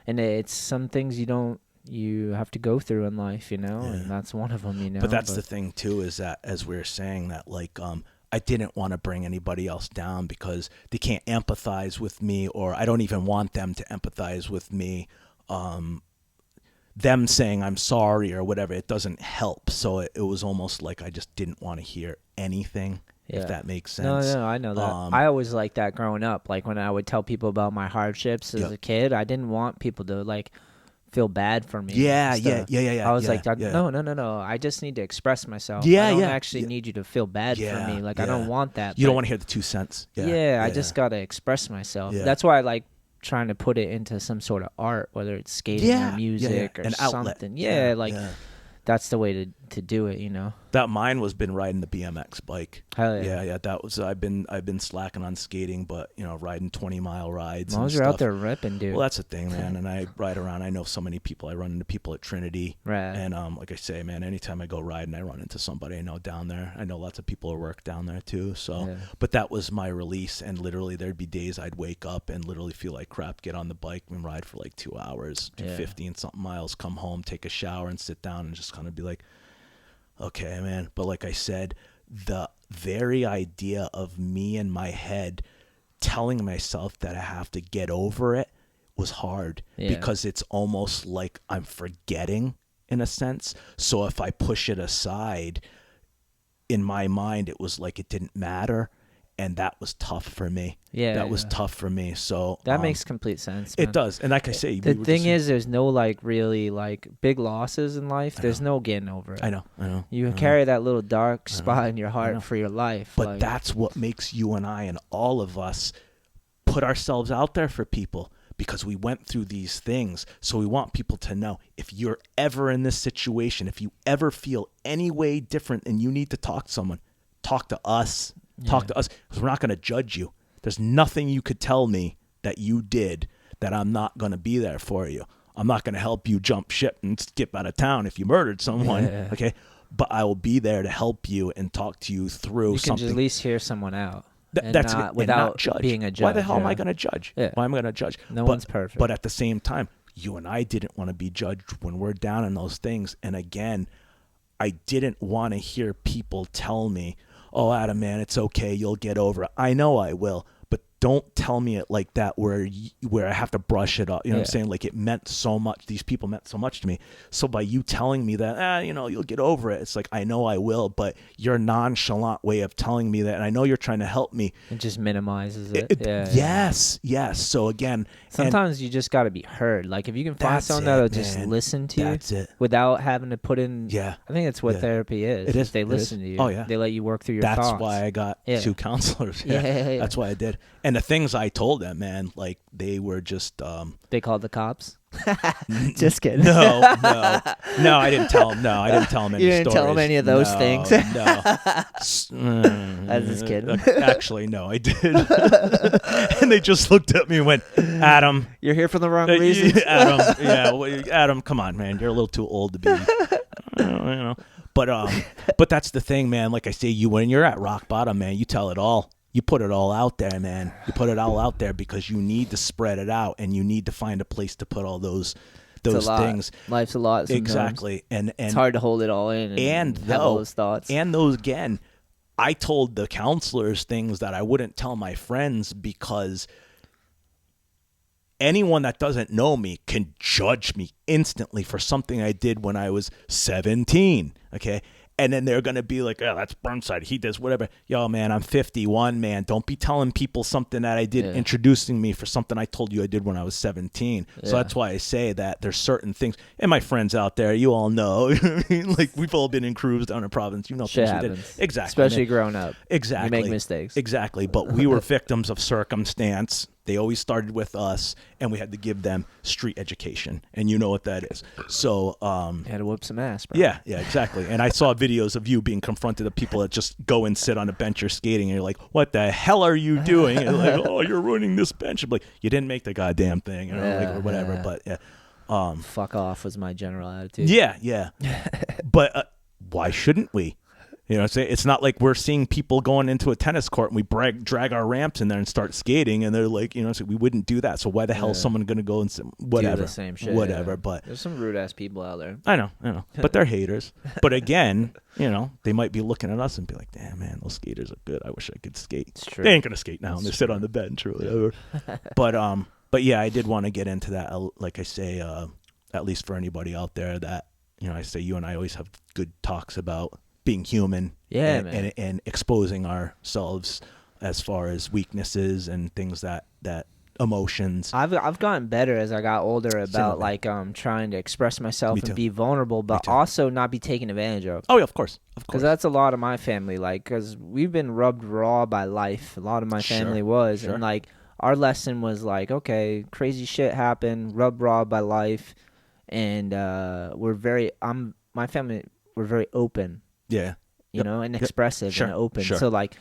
And it's some things you have to go through in life, and that's one of them, But that's the thing too, is that as we were saying that, like, I didn't want to bring anybody else down because they can't empathize with me, or I don't even want them to empathize with me. Them saying I'm sorry or whatever, it doesn't help. So it was almost like I just didn't want to hear anything, if that makes sense. No, I know that. I always liked that growing up. Like when I would tell people about my hardships as a kid, I didn't want people to like feel bad for me. Yeah. I was like, no. I just need to express myself. I don't actually need you to feel bad for me. Like I don't want that. You don't want to hear the 2 cents. I just gotta express myself. That's why I like trying to put it into some sort of art, whether it's skating or music or an outlet. something. That's the way to do it, That mine was been riding the BMX bike. Hell yeah. Yeah. That was I've been slacking on skating, but riding 20-mile rides. As long as you're out there ripping, dude. Well, that's the thing, man. And I ride around. I know so many people. I run into people at Trinity. Right. And like I say, man, anytime I go riding, I run into somebody I know down there. I know lots of people who work down there too. So, but that was my release. And literally, there'd be days I'd wake up and literally feel like crap, get on the bike and ride for like 2 hours, do 50 and something miles, come home, take a shower, and sit down and just kind of be like, okay, man. But like I said, the very idea of me in my head telling myself that I have to get over it was hard because it's almost like I'm forgetting in a sense. So if I push it aside, in my mind, it was like it didn't matter. And that was tough for me. That was tough for me. So that makes complete sense, man. It does. And like I say, the thing is, there's no like really like big losses in life. There's no getting over it. I know. You carry that little dark spot in your heart for your life. But that's what makes you and I and all of us put ourselves out there for people, because we went through these things. So we want people to know, if you're ever in this situation, if you ever feel any way different and you need to talk to someone, talk to us. Talk to us, because we're not going to judge you. There's nothing you could tell me that you did that I'm not going to be there for you. I'm not going to help you jump ship and skip out of town if you murdered someone, okay? But I will be there to help you and talk to you through something. You can at least hear someone out. Without not judge. Being a judge. Why the hell am I going to judge? Yeah. Why am I going to judge? No one's perfect. But at the same time, you and I didn't want to be judged when we're down in those things. And again, I didn't want to hear people tell me, oh, Adam, man, it's okay, you'll get over it. I know I will, but don't tell me it like that where I have to brush it up. You know what I'm saying? Like, it meant so much. These people meant so much to me. So by you telling me that, you'll get over it, it's like, I know I will, but your nonchalant way of telling me that, and I know you're trying to help me. It just minimizes it. Yes. So again, sometimes you just got to be heard. Like, if you can find someone that'll just listen to you without having to put in. I think that's what therapy is. It is. They listen to you. Oh, yeah. They let you work through your thoughts. That's why I got 2 counselors. That's why I did. And the things I told them, man, like, they were just... They called the cops? Just kidding. No, I didn't tell them. No, I didn't tell them any stories. You didn't tell them any of those things? No. I was just kidding. Actually, no, I did. And they just looked at me and went, Adam. You're here for the wrong reasons. Adam, come on, man. You're a little too old to be... But that's the thing, man. Like I say, when you're at rock bottom, man, you tell it all. you put it all out there, man. You put it all out there because you need to spread it out, and you need to find a place to put all those things. Life's a lot sometimes. Exactly. And it's hard to hold it all in and have all those thoughts. And those, again, I told the counselors things that I wouldn't tell my friends because anyone that doesn't know me can judge me instantly for something I did when I was 17, okay? And then they're going to be like, oh, that's Burnside. He does whatever. Yo, man, I'm 51, man. Don't be telling people something that I did, introducing me for something I told you I did when I was 17. Yeah. So that's why I say that there's certain things. And my friends out there, you all know. Like, we've all been in crews down in Providence. You know shit things happens. We did. Exactly. Especially growing up. Exactly. You make mistakes. Exactly. But we were victims of circumstance. They always started with us, and we had to give them street education, and you know what that is. So, you had to whoop some ass, bro. Yeah, exactly. And I saw videos of you being confronted of people that just go and sit on a bench or skating, and you're like, "What the hell are you doing?" And they're like, "Oh, you're ruining this bench." I'm like, "You didn't make the goddamn thing," like, or whatever. Yeah. But yeah, fuck off was my general attitude. Yeah. But why shouldn't we? You know what I'm saying? It's not like we're seeing people going into a tennis court and we drag our ramps in there and start skating, and they're like, you know, so we wouldn't do that. So why the hell is someone going to go and whatever? Do the same shit. Whatever, yeah. But there's some rude ass people out there. I know. But they're haters. But again, you know, they might be looking at us and be like, damn, man, those skaters are good. I wish I could skate. It's true. They ain't going to skate now and they sit on the bench or whatever. But yeah, I did want to get into that. Like I say, at least for anybody out there that, you know, I say you and I always have good talks about being human, and exposing ourselves as far as weaknesses and things that emotions. I've gotten better as I got older about like trying to express myself and be vulnerable, but also not be taken advantage of. Oh yeah, of course. Because that's a lot of my family, like, because we've been rubbed raw by life. A lot of my family was, and like our lesson was like, okay, crazy shit happened, rubbed raw by life, and my family, we're very open. Yeah. You know, and expressive and open. Sure. So, like,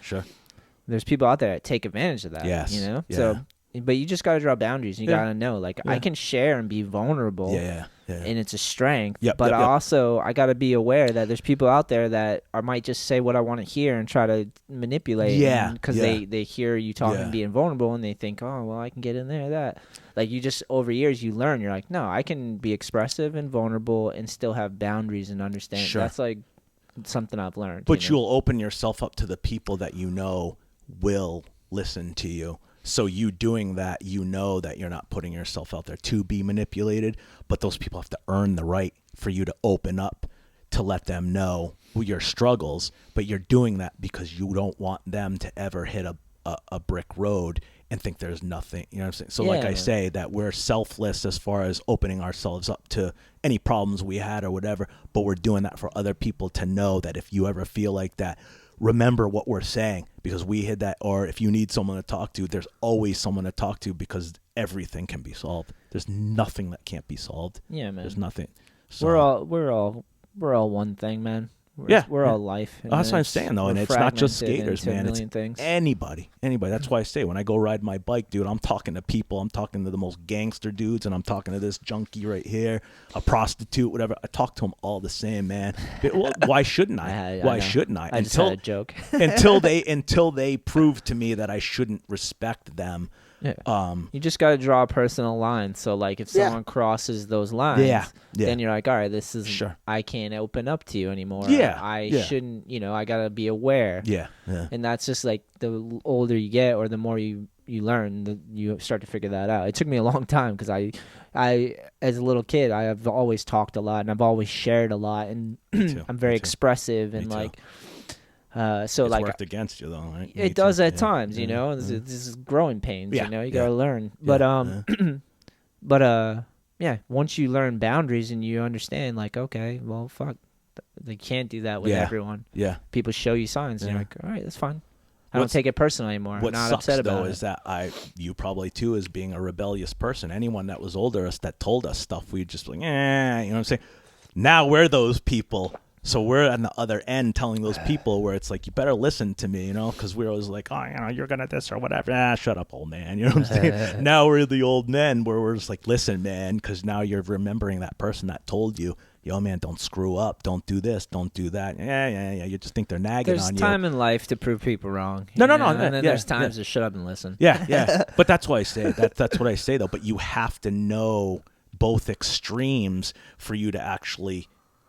there's people out there that take advantage of that. Yes. You know? Yeah. So, but you just got to draw boundaries. You got to know, like, I can share and be vulnerable. Yeah. And it's a strength. Yep, but I got to be aware that there's people out there that might just say what I want to hear and try to manipulate. Yeah. Because they hear you talking and being vulnerable, and they think, oh, well, I can get in there, that. Like, you just, over years, you learn. You're like, no, I can be expressive and vulnerable and still have boundaries and understand. Sure. That's, like, something I've learned. But you'll open yourself up to the people that you know will listen to you. So you doing that, you know that you're not putting yourself out there to be manipulated, but those people have to earn the right for you to open up to let them know your struggles, but you're doing that because you don't want them to ever hit a brick road and think there's nothing, you know what I'm saying? So like I say, that we're selfless as far as opening ourselves up to any problems we had or whatever, but we're doing that for other people to know that if you ever feel like that, remember what we're saying, because we hit that. Or if you need someone to talk to, there's always someone to talk to, because everything can be solved. There's nothing that can't be solved. Yeah, man. There's nothing. So, we're all one thing, man. We're all life. That's what I'm saying, though, and it's not just skaters, man. It's things. Anybody. That's why I say when I go ride my bike, dude, I'm talking to people. I'm talking to the most gangster dudes, and I'm talking to this junkie right here, a prostitute, whatever. I talk to them all the same, man. Why shouldn't I? Why shouldn't I? I just had a joke. until they prove to me that I shouldn't respect them. Yeah. You just got to draw a personal line. So, like, if someone crosses those lines, then you're like, all right, this is I can't open up to you anymore. I shouldn't, I got to be aware. Yeah. And that's just, like, the older you get or the more you learn, you start to figure that out. It took me a long time because I as a little kid, I have always talked a lot and I've always shared a lot. And I'm very expressive and, like... so it's like worked against you though, right? It does at times, you know. This is growing pains, you know. You gotta learn, but once you learn boundaries and you understand, like, okay, well, fuck, they can't do that with everyone. Yeah, people show you signs, and you're like, all right, that's fine. I don't take it personally anymore. What I'm not sucks, upset about though, it. is that you probably too, as being a rebellious person, anyone that was older us that told us stuff, we'd just be like, you know what I'm saying? Now we're those people. So we're on the other end telling those people where it's like, you better listen to me, you know, because we're always like, oh, you're going to this or whatever. Shut up, old man. You know what I'm saying? Now we're the old men where we're just like, listen, man, because now you're remembering that person that told you, yo, man, don't screw up. Don't do this. Don't do that. Yeah. You just think they're nagging There's on you. There's time in life to prove people wrong. No. And then there's times to shut up and listen. Yeah. But that's what I say. That's what I say, though. But you have to know both extremes for you to actually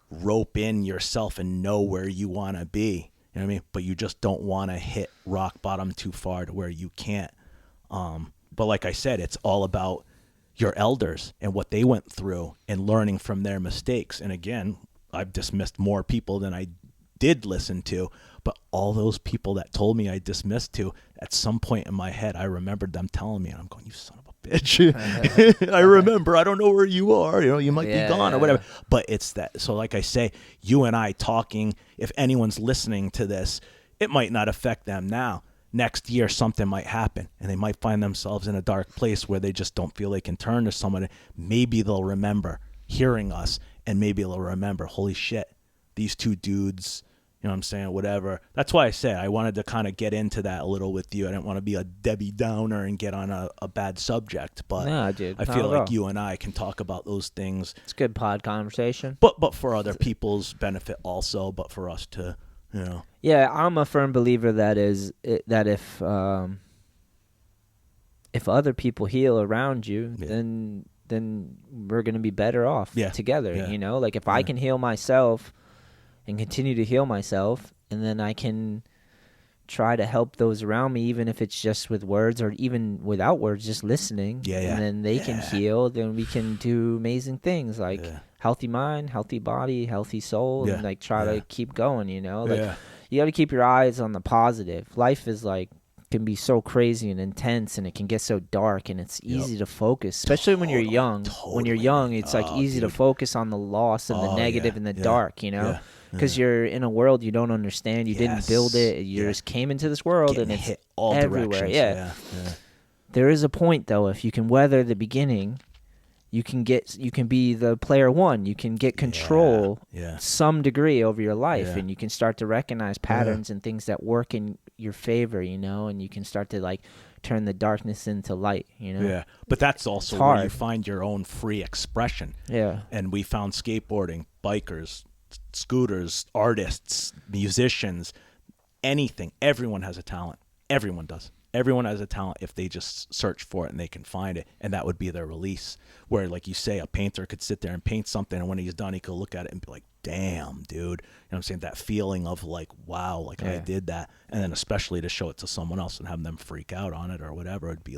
rope in yourself and know where you want to be. You know what I mean? But you just don't want to hit rock bottom too far to where you can't. But like I said, it's all about your elders and what they went through and learning from their mistakes. And again, I've dismissed more people than I did listen to, but all those people that told me I dismissed to, at some point in my head, I remembered them telling me, and I'm going, you son of a bitch. I remember, I don't know where you are, you might be gone or whatever. But it's that. So like I say, you and I talking, if anyone's listening to this, it might not affect them now. Next year, something might happen, and they might find themselves in a dark place where they just don't feel they can turn to someone. Maybe they'll remember hearing us, and maybe they'll remember, holy shit, these two dudes, you know what I'm saying, whatever. That's why I said I wanted to kind of get into that a little with you. I didn't want to be a Debbie Downer and get on a bad subject, but no, dude, I feel like you and I can talk about those things. It's good pod conversation. But for other people's benefit also, but for us to... Yeah, I'm a firm believer that if other people heal around you, then we're gonna be better off together. Yeah. Like if I can heal myself and continue to heal myself, and then I can try to help those around me, even if it's just with words or even without words, just listening. And then they can heal. Then we can do amazing things like. Healthy mind, healthy body, healthy soul, and like try to keep going, you got to keep your eyes on the positive. Life is can be so crazy and intense, and it can get so dark, and it's easy to focus, especially when you're young. When you're young, it's easy to focus on the loss and the negative and the dark, because you're in a world you don't understand. You didn't build it. You just came into this world and it's hit all everywhere. Directions. There is a point though, if you can weather the beginning, you can be the player one. You can get control some degree over your life, and you can start to recognize patterns and things that work in your favor, and you can start to turn the darkness into light, Yeah, but that's also where you find your own free expression. Yeah. And we found skateboarding, bikers, scooters, artists, musicians, anything. Everyone has a talent. Everyone does. Everyone has a talent if they just search for it and they can find it, and that would be their release. Where, like you say, a painter could sit there and paint something, and when he's done, he could look at it and be like, damn, dude. You know what I'm saying? That feeling of wow, I did that. And then especially to show it to someone else and have them freak out on it or whatever, it'd be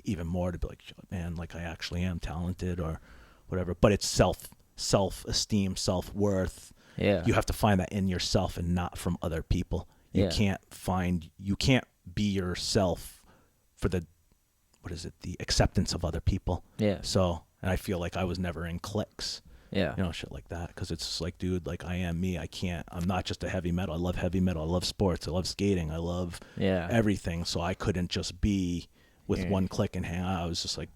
even more to be like, man, I actually am talented or whatever. But it's self-esteem, self-worth. Yeah. You have to find that in yourself and not from other people. You can't be yourself for the acceptance of other people. Yeah. So, and I feel like I was never in cliques. Yeah. Shit like that. Because it's just dude, I am me. I'm not just a heavy metal. I love heavy metal. I love sports. I love skating. I love everything. So I couldn't just be with one clique and hang out. I was just like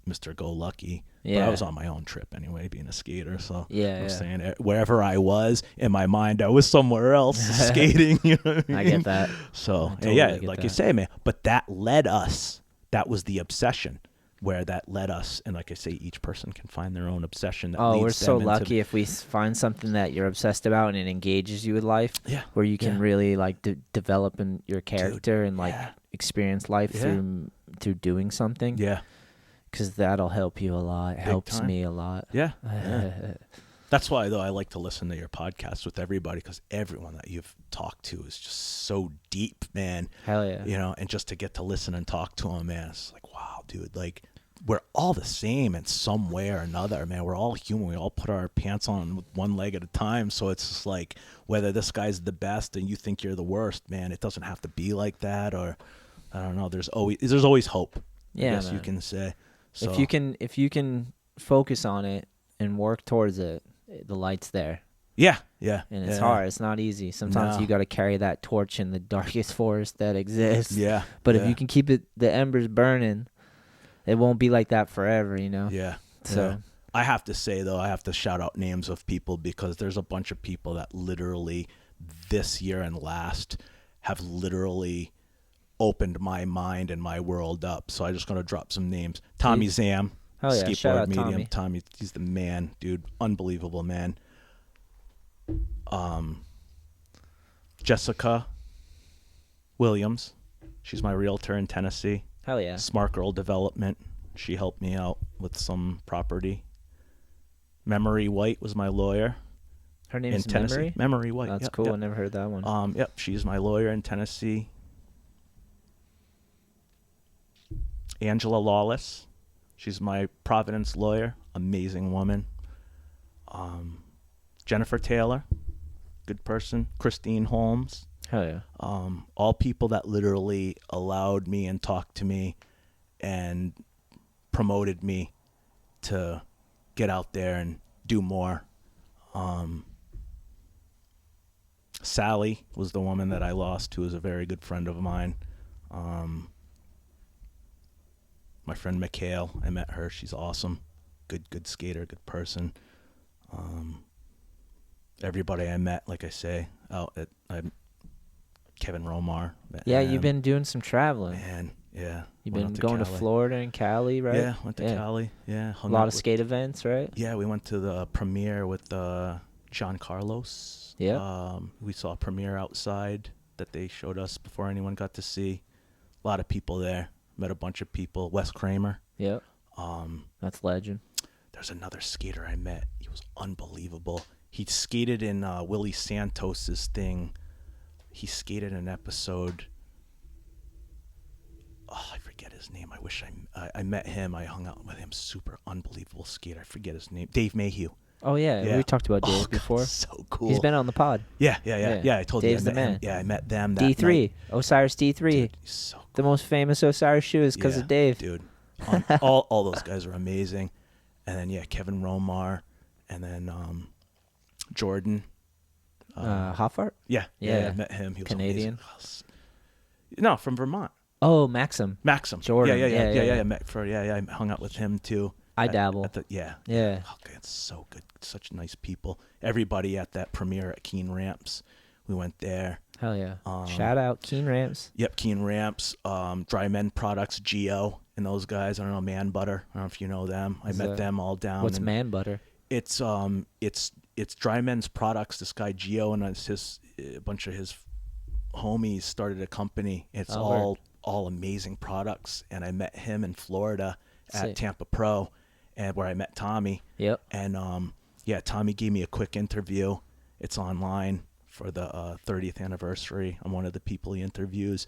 Mr. Go Lucky. Yeah. But I was on my own trip anyway, being a skater. So I'm saying wherever I was in my mind, I was somewhere else skating. You know what I mean? I get that. So you say, man. But that led us. That was the obsession. Where that led us, and like I say, each person can find their own obsession. That leads we're so them lucky if we find something that you're obsessed about and it engages you with life. Yeah, where you can really develop in your character and experience life through doing something. Yeah, because that'll help you a lot. It helps me a lot. Yeah. That's why though I like to listen to your podcast with everybody, because everyone that you've talked to is just so deep, man. Hell yeah. And just to get to listen and talk to them, man, it's wow, dude, we're all the same in some way or another, man. We're all human. We all put our pants on with one leg at a time. So it's just whether this guy's the best and you think you're the worst, man, it doesn't have to be like that. Or I don't know. There's always hope. Yeah, I guess you can say. So if you can focus on it and work towards it, the light's there. Yeah, yeah. And it's hard. It's not easy. Sometimes you got to carry that torch in the darkest forest that exists. Yeah. But if you can keep the embers burning, it won't be like that forever, Yeah. So I have to say, though, I have to shout out names of people, because there's a bunch of people that literally this year and last have literally opened my mind and my world up. So I'm just going to drop some names. Tommy Zam. Hell yeah! Shout Skateboard out medium. Tommy. He's the man, dude. Unbelievable man. Jessica Williams. She's my realtor in Tennessee. Hell yeah! Smart Girl Development. She helped me out with some property. Memory White was my lawyer. Her name in is Tennessee. Memory. Memory White. That's Yep, cool. Yep. I never heard that one. Yep. She's my lawyer in Tennessee. Angela Lawless. She's my Providence lawyer. Amazing woman. Jennifer Taylor. Good person. Christine Holmes. Hell yeah! All people that literally allowed me and talked to me and promoted me to get out there and do more. Sally was the woman that I lost, who was a very good friend of mine. My friend Mikhail, I met her. She's awesome. Good skater, good person. Everybody I met, like I say, Kevin Romar. Yeah, you've been doing some traveling. Man, yeah. You've been going to Florida and Cali, right? Yeah, went to Cali. Yeah, a lot of skate events, right? Yeah, we went to the premiere with John Carlos. Yeah. We saw a premiere outside that they showed us before anyone got to see. A lot of people there. Met a bunch of people. Wes Kramer. Yep. That's legend. There's another skater I met. He was unbelievable. He skated in Willie Santos's thing. He skated an episode. Oh, I forget his name. I wish I met him. I hung out with him. Super unbelievable skater. I forget his name. Dave Mayhew. Oh yeah. We talked about Dave before. God, so cool. He's been on the pod. Yeah. I told Dave's you I met the man. him. Yeah, I met them. That D3, night. Osiris D3. Dude, he's so cool. The most famous Osiris shoe is because of Dave. Dude, all those guys are amazing. And then Kevin Romar, and then Jordan. Hoffart? Yeah, I met him. He was Canadian. Amazing. No, from Vermont. Oh, Maxim. Jordan. Yeah. I hung out with him too. I dabble. Yeah. Yeah. Okay, it's so good. Such nice people. Everybody at that premiere at Keen Ramps. We went there. Hell yeah. Shout out Keen Ramps. Yep, Keen Ramps. Dry Men Products, Geo, and those guys. I don't know, Man Butter. I don't know if you know them. I met them all down. What's Man Butter? It's Dry Men's Products. This guy Geo and a bunch of his homies started a company. It's all amazing products. And I met him in Florida at Tampa Pro, and where I met Tommy. Yep. And Tommy gave me a quick interview. It's online for the 30th anniversary. I'm one of the people he interviews.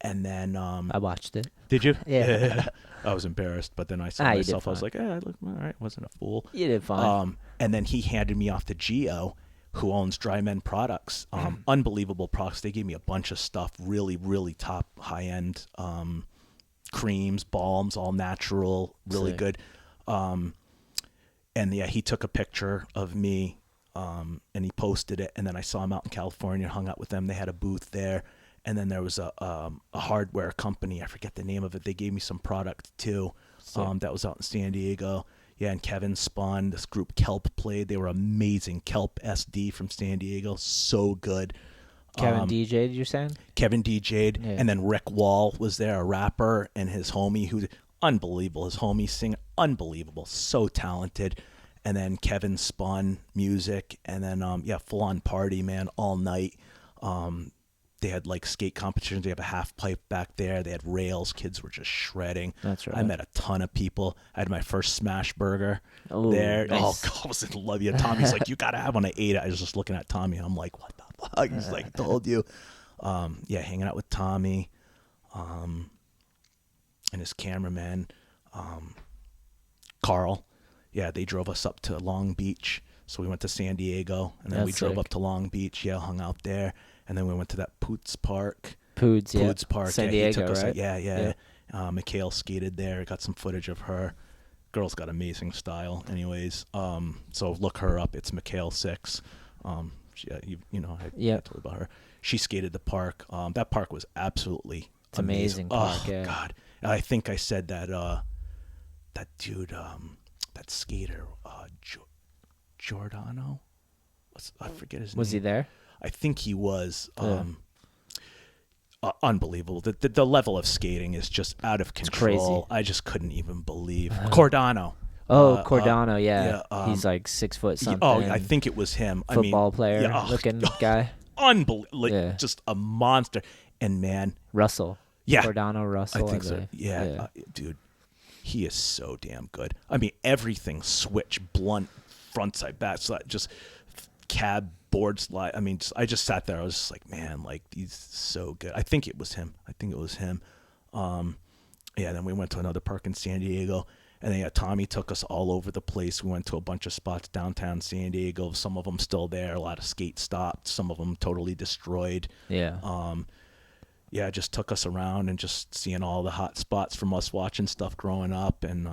And then I watched it. Did you? Yeah. I was embarrassed, but then I saw myself. I was like, I look all right. Wasn't a fool. You did fine. And then he handed me off to Geo, who owns Dry Men Products. Unbelievable products. They gave me a bunch of stuff. Really, really top, high end creams, balms, all natural, really good. And he took a picture of me, and he posted it. And then I saw him out in California, hung out with them. They had a booth there. And then there was a hardware company. I forget the name of it. They gave me some product too. That was out in San Diego. Yeah, and Kevin spun. This group Kelp played. They were amazing. Kelp SD from San Diego, so good. Kevin DJ'd, you're saying? Kevin DJ'd, and then Rick Wall was there, a rapper, and his homie, who's unbelievable. His homie sing, unbelievable, so talented. And then Kevin spun music, and then full on party, man, all night. They had like skate competitions. They have a half pipe back there. They had rails. Kids were just shredding. That's right. I met a ton of people. I had my first smash burger there. Nice. Oh, God, I was in love. Yeah, Tommy's like, you got to have one. I ate it. I was just looking at Tommy, and I'm like, what the fuck? He's like, told you. Hanging out with Tommy and his cameraman, Carl. Yeah, they drove us up to Long Beach. So we went to San Diego, and then we drove up to Long Beach. Yeah, hung out there. And then we went to that Poots Park. Poods Park. He San Diego, took us, right? Yeah. Mikhail skated there. Got some footage of her. Girl's got amazing style. Anyways, so look her up. It's Mikhail 6. I told you about her. She skated the park. That park was absolutely amazing. Park, God. I think I said that that dude, that skater, Giordano. I forget his name. Was he there? I think he was. unbelievable. The level of skating is just out of control. Crazy. I just couldn't even believe. Cordano. Cordano, yeah. He's like 6 foot something. I think it was him. Football player looking guy. Unbelievable. Yeah. Just a monster. And man. Russell. Yeah. Cordano Russell. I think so. Yeah. Dude, he is so damn good. I mean, everything switch, blunt, front side, back, so just cab, board slide. I mean, I just sat there. I was just like, man, like, he's so good. I think it was him. Then we went to another park in San Diego. And then Tommy took us all over the place. We went to a bunch of spots downtown San Diego. Some of them still there. A lot of skate stopped. Some of them totally destroyed. Yeah. Just took us around and just seeing all the hot spots from us watching stuff growing up. And,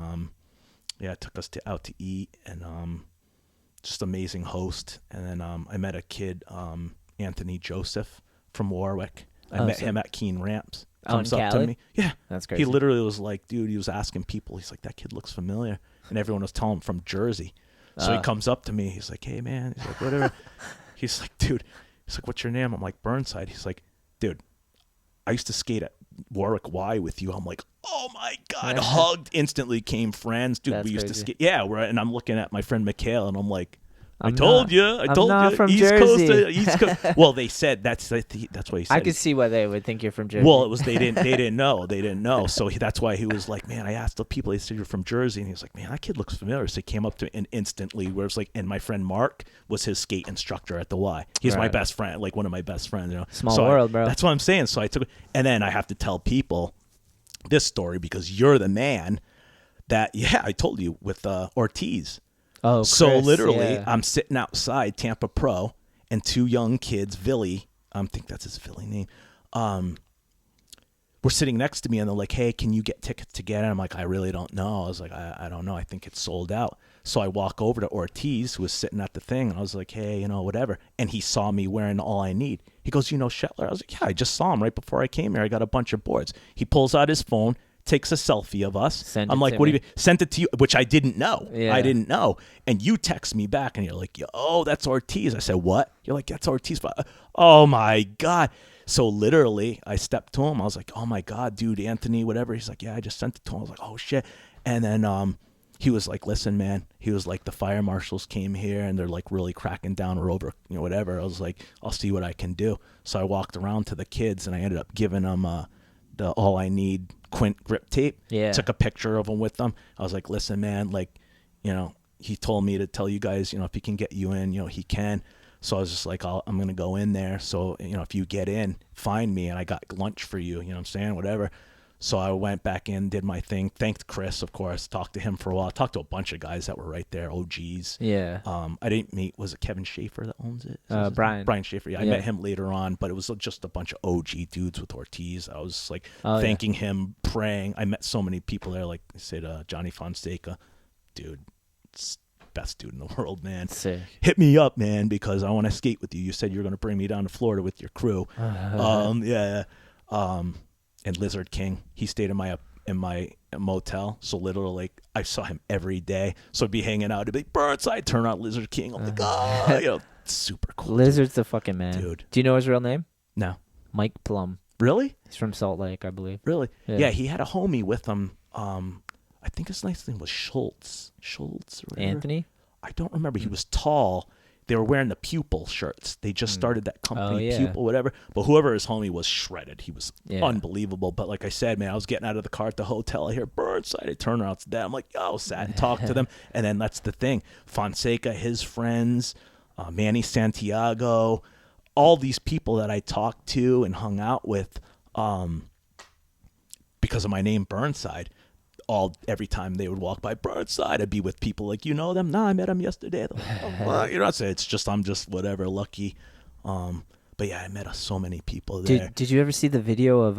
took us out to eat. And just amazing host. And then I met a kid, Anthony Joseph from Warwick. I met him at Keene Ramps. Comes up to me. Yeah. That's crazy. He literally was like, dude, he was asking people. He's like, that kid looks familiar. And everyone was telling him from Jersey. So he comes up to me. He's like, hey, man. He's like, whatever. He's like, dude. He's like, what's your name? I'm like, Burnside. He's like, dude, I used to skate at Warwick Y with you. I'm like, oh, my God. Hugged. Instantly became friends. Dude, That's we used crazy. to skate. Yeah. And I'm looking at my friend Mikhail, and I'm like, I I'm told you. from East Jersey. Coast to East Coast. Well, they said that's what he said. I could see why they would think you're from Jersey. Well, it was they didn't know. So that's why he was like, man, I asked the people. They said you're from Jersey, and he was like, man, that kid looks familiar. So he came up to me and instantly, where it's like, and my friend Mark was his skate instructor at the Y. He's my best friend, like one of my best friends. You know, Small world, bro. That's what I'm saying. So I took, and then I have to tell people this story because you're the man that I told you with Ortiz. Oh, so Chris, literally, yeah. I'm sitting outside Tampa Pro, and 2 young kids, Villy, I think that's his Villy name, were sitting next to me, and they're like, hey, can you get tickets to get in? I'm like, I really don't know. I was like, I don't know. I think it's sold out. So I walk over to Ortiz, who was sitting at the thing, and I was like, hey, whatever. And he saw me wearing All I Need. He goes, you know Shetler? I was like, yeah, I just saw him right before I came here. I got a bunch of boards. He pulls out his phone, takes a selfie of us. I'm like, what do you sent it to you? Which I didn't know. Yeah. I didn't know. And you text me back and you're like, oh, that's Ortiz. I said, what? You're like, that's Ortiz. Oh my God. So literally I stepped to him. I was like, oh my God, dude, Anthony, whatever. He's like, yeah, I just sent it to him. I was like, oh shit. And then he was like, listen, man, he was like, the fire marshals came here and they're like really cracking down or over, whatever. I was like, I'll see what I can do. So I walked around to the kids and I ended up giving them the All I Need Quint grip tape. Yeah. Took a picture of him with them. I was like, listen, man, like, he told me to tell you guys, if he can get you in, he can. So I was just like, I'm going to go in there. So, if you get in, find me and I got lunch for you, you know what I'm saying? Whatever. So I went back in, did my thing, thanked Chris, of course, talked to him for a while, talked to a bunch of guys that were right there, OGs. Yeah. I didn't meet, was it Kevin Schaefer that owns it? Brian Schaefer. Yeah, I met him later on, but it was just a bunch of OG dudes with Ortiz. I was like thanking him, praying. I met so many people there, like I said, Johnny Fonseca, dude, best dude in the world, man. Sick. Hit me up, man, because I want to skate with you. You said you were going to bring me down to Florida with your crew. And Lizard King, he stayed in my motel. So literally, I saw him every day. So I'd be hanging out. He'd be like, Burnside, turn on Lizard King. I'm like, super cool. Lizard's the fucking man. Dude. Do you know his real name? No. Mike Plum. Really? He's from Salt Lake, I believe. Really? Yeah. He had a homie with him. I think his last name was Schultz. Schultz or whatever. Anthony? I don't remember. He was tall. They were wearing the Pupil shirts. They just started that company, Pupil, whatever. But whoever his homie was shredded. He was unbelievable. But like I said, man, I was getting out of the car at the hotel. I hear Burnside. I turn around to them. I'm like, sat and talked to them. And then that's the thing. Fonseca, his friends, Manny Santiago, all these people that I talked to and hung out with because of my name, Burnside. Every time they would walk by Burnside, I'd be with people like, you know them? No, I met them yesterday. Like, well, it's just I'm just whatever lucky. But yeah, I met so many people there. Did you ever see the video of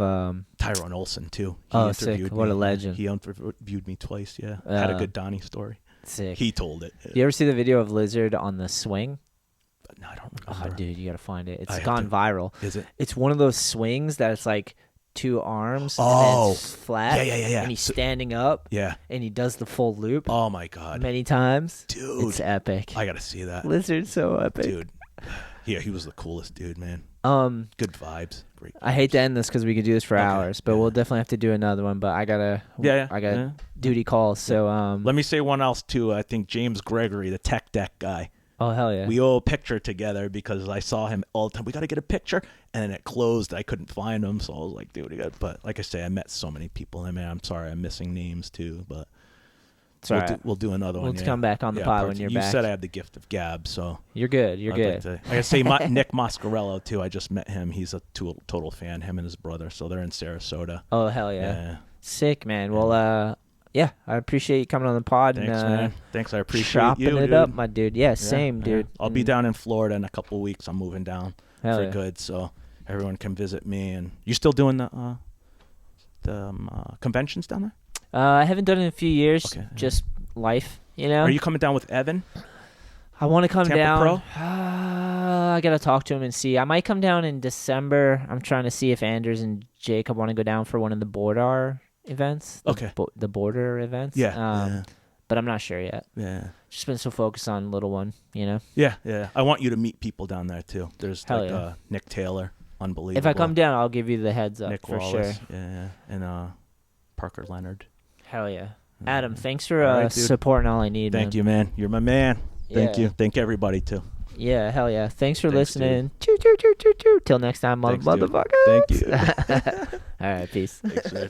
Tyrone Olsen too? He sick! What a legend. He interviewed me twice. Yeah, had a good Donnie story. Sick. He told it. You ever see the video of Lizard on the swing? No, I don't remember. Oh, dude, you gotta find it. It's gone viral. Is it? It's one of those swings that it's like 2 arms and then it's flat. Yeah. And he's standing up. Yeah. And he does the full loop. Oh my God. Many times. Dude. It's epic. I gotta see that. Lizard's so epic. Dude. Yeah, he was the coolest dude, man. Good vibes. Great. I hate to end this because we could do this for hours, but yeah. we'll definitely have to do another one. But I got duty calls. So let me say one else too. I think James Gregory, the tech deck guy. Oh hell yeah. We owe a picture together because I saw him all the time. We got to get a picture, and then it closed. I couldn't find him, so I was like, dude, but like I say, I met so many people. I mean, I'm sorry, I'm missing names too, but. We'll do another one. Let's come back on the pod when you're back. You said I have the gift of gab, so you're good. You're good. Like I say, Nick Moscarello too. I just met him. He's a total fan. Him and his brother. So they're in Sarasota. Oh hell yeah! Sick man. Well, yeah, I appreciate you coming on the pod. Thanks, man. Thanks, I appreciate chopping you. it up, my dude. Yeah, same, dude. I'll be down in Florida in a couple of weeks. I'm moving down for good, so everyone can visit me. And you still doing the conventions down there? I haven't done it in a few years. Okay. Just life, you know. Are you coming down with Evan? I want to come Tampa down. Pro? I gotta talk to him and see. I might come down in December. I'm trying to see if Anders and Jacob want to go down for one of the Boardar events. The border events. Yeah. But I'm not sure yet. Yeah. Just been so focused on little one, you know. Yeah. I want you to meet people down there too. There's Nick Taylor, unbelievable. If I come down, I'll give you the heads up Nick for Wallace, sure. Yeah, and Parker Leonard. Hell yeah. Adam, thanks for supporting All I Need. Thank you, man. You're my man. Thank you. Thank everybody, too. Yeah, hell yeah. Thanks for listening. Choo, choo, choo, choo, choo. Till next time, motherfuckers. Thank you. All right, peace. Thanks, man.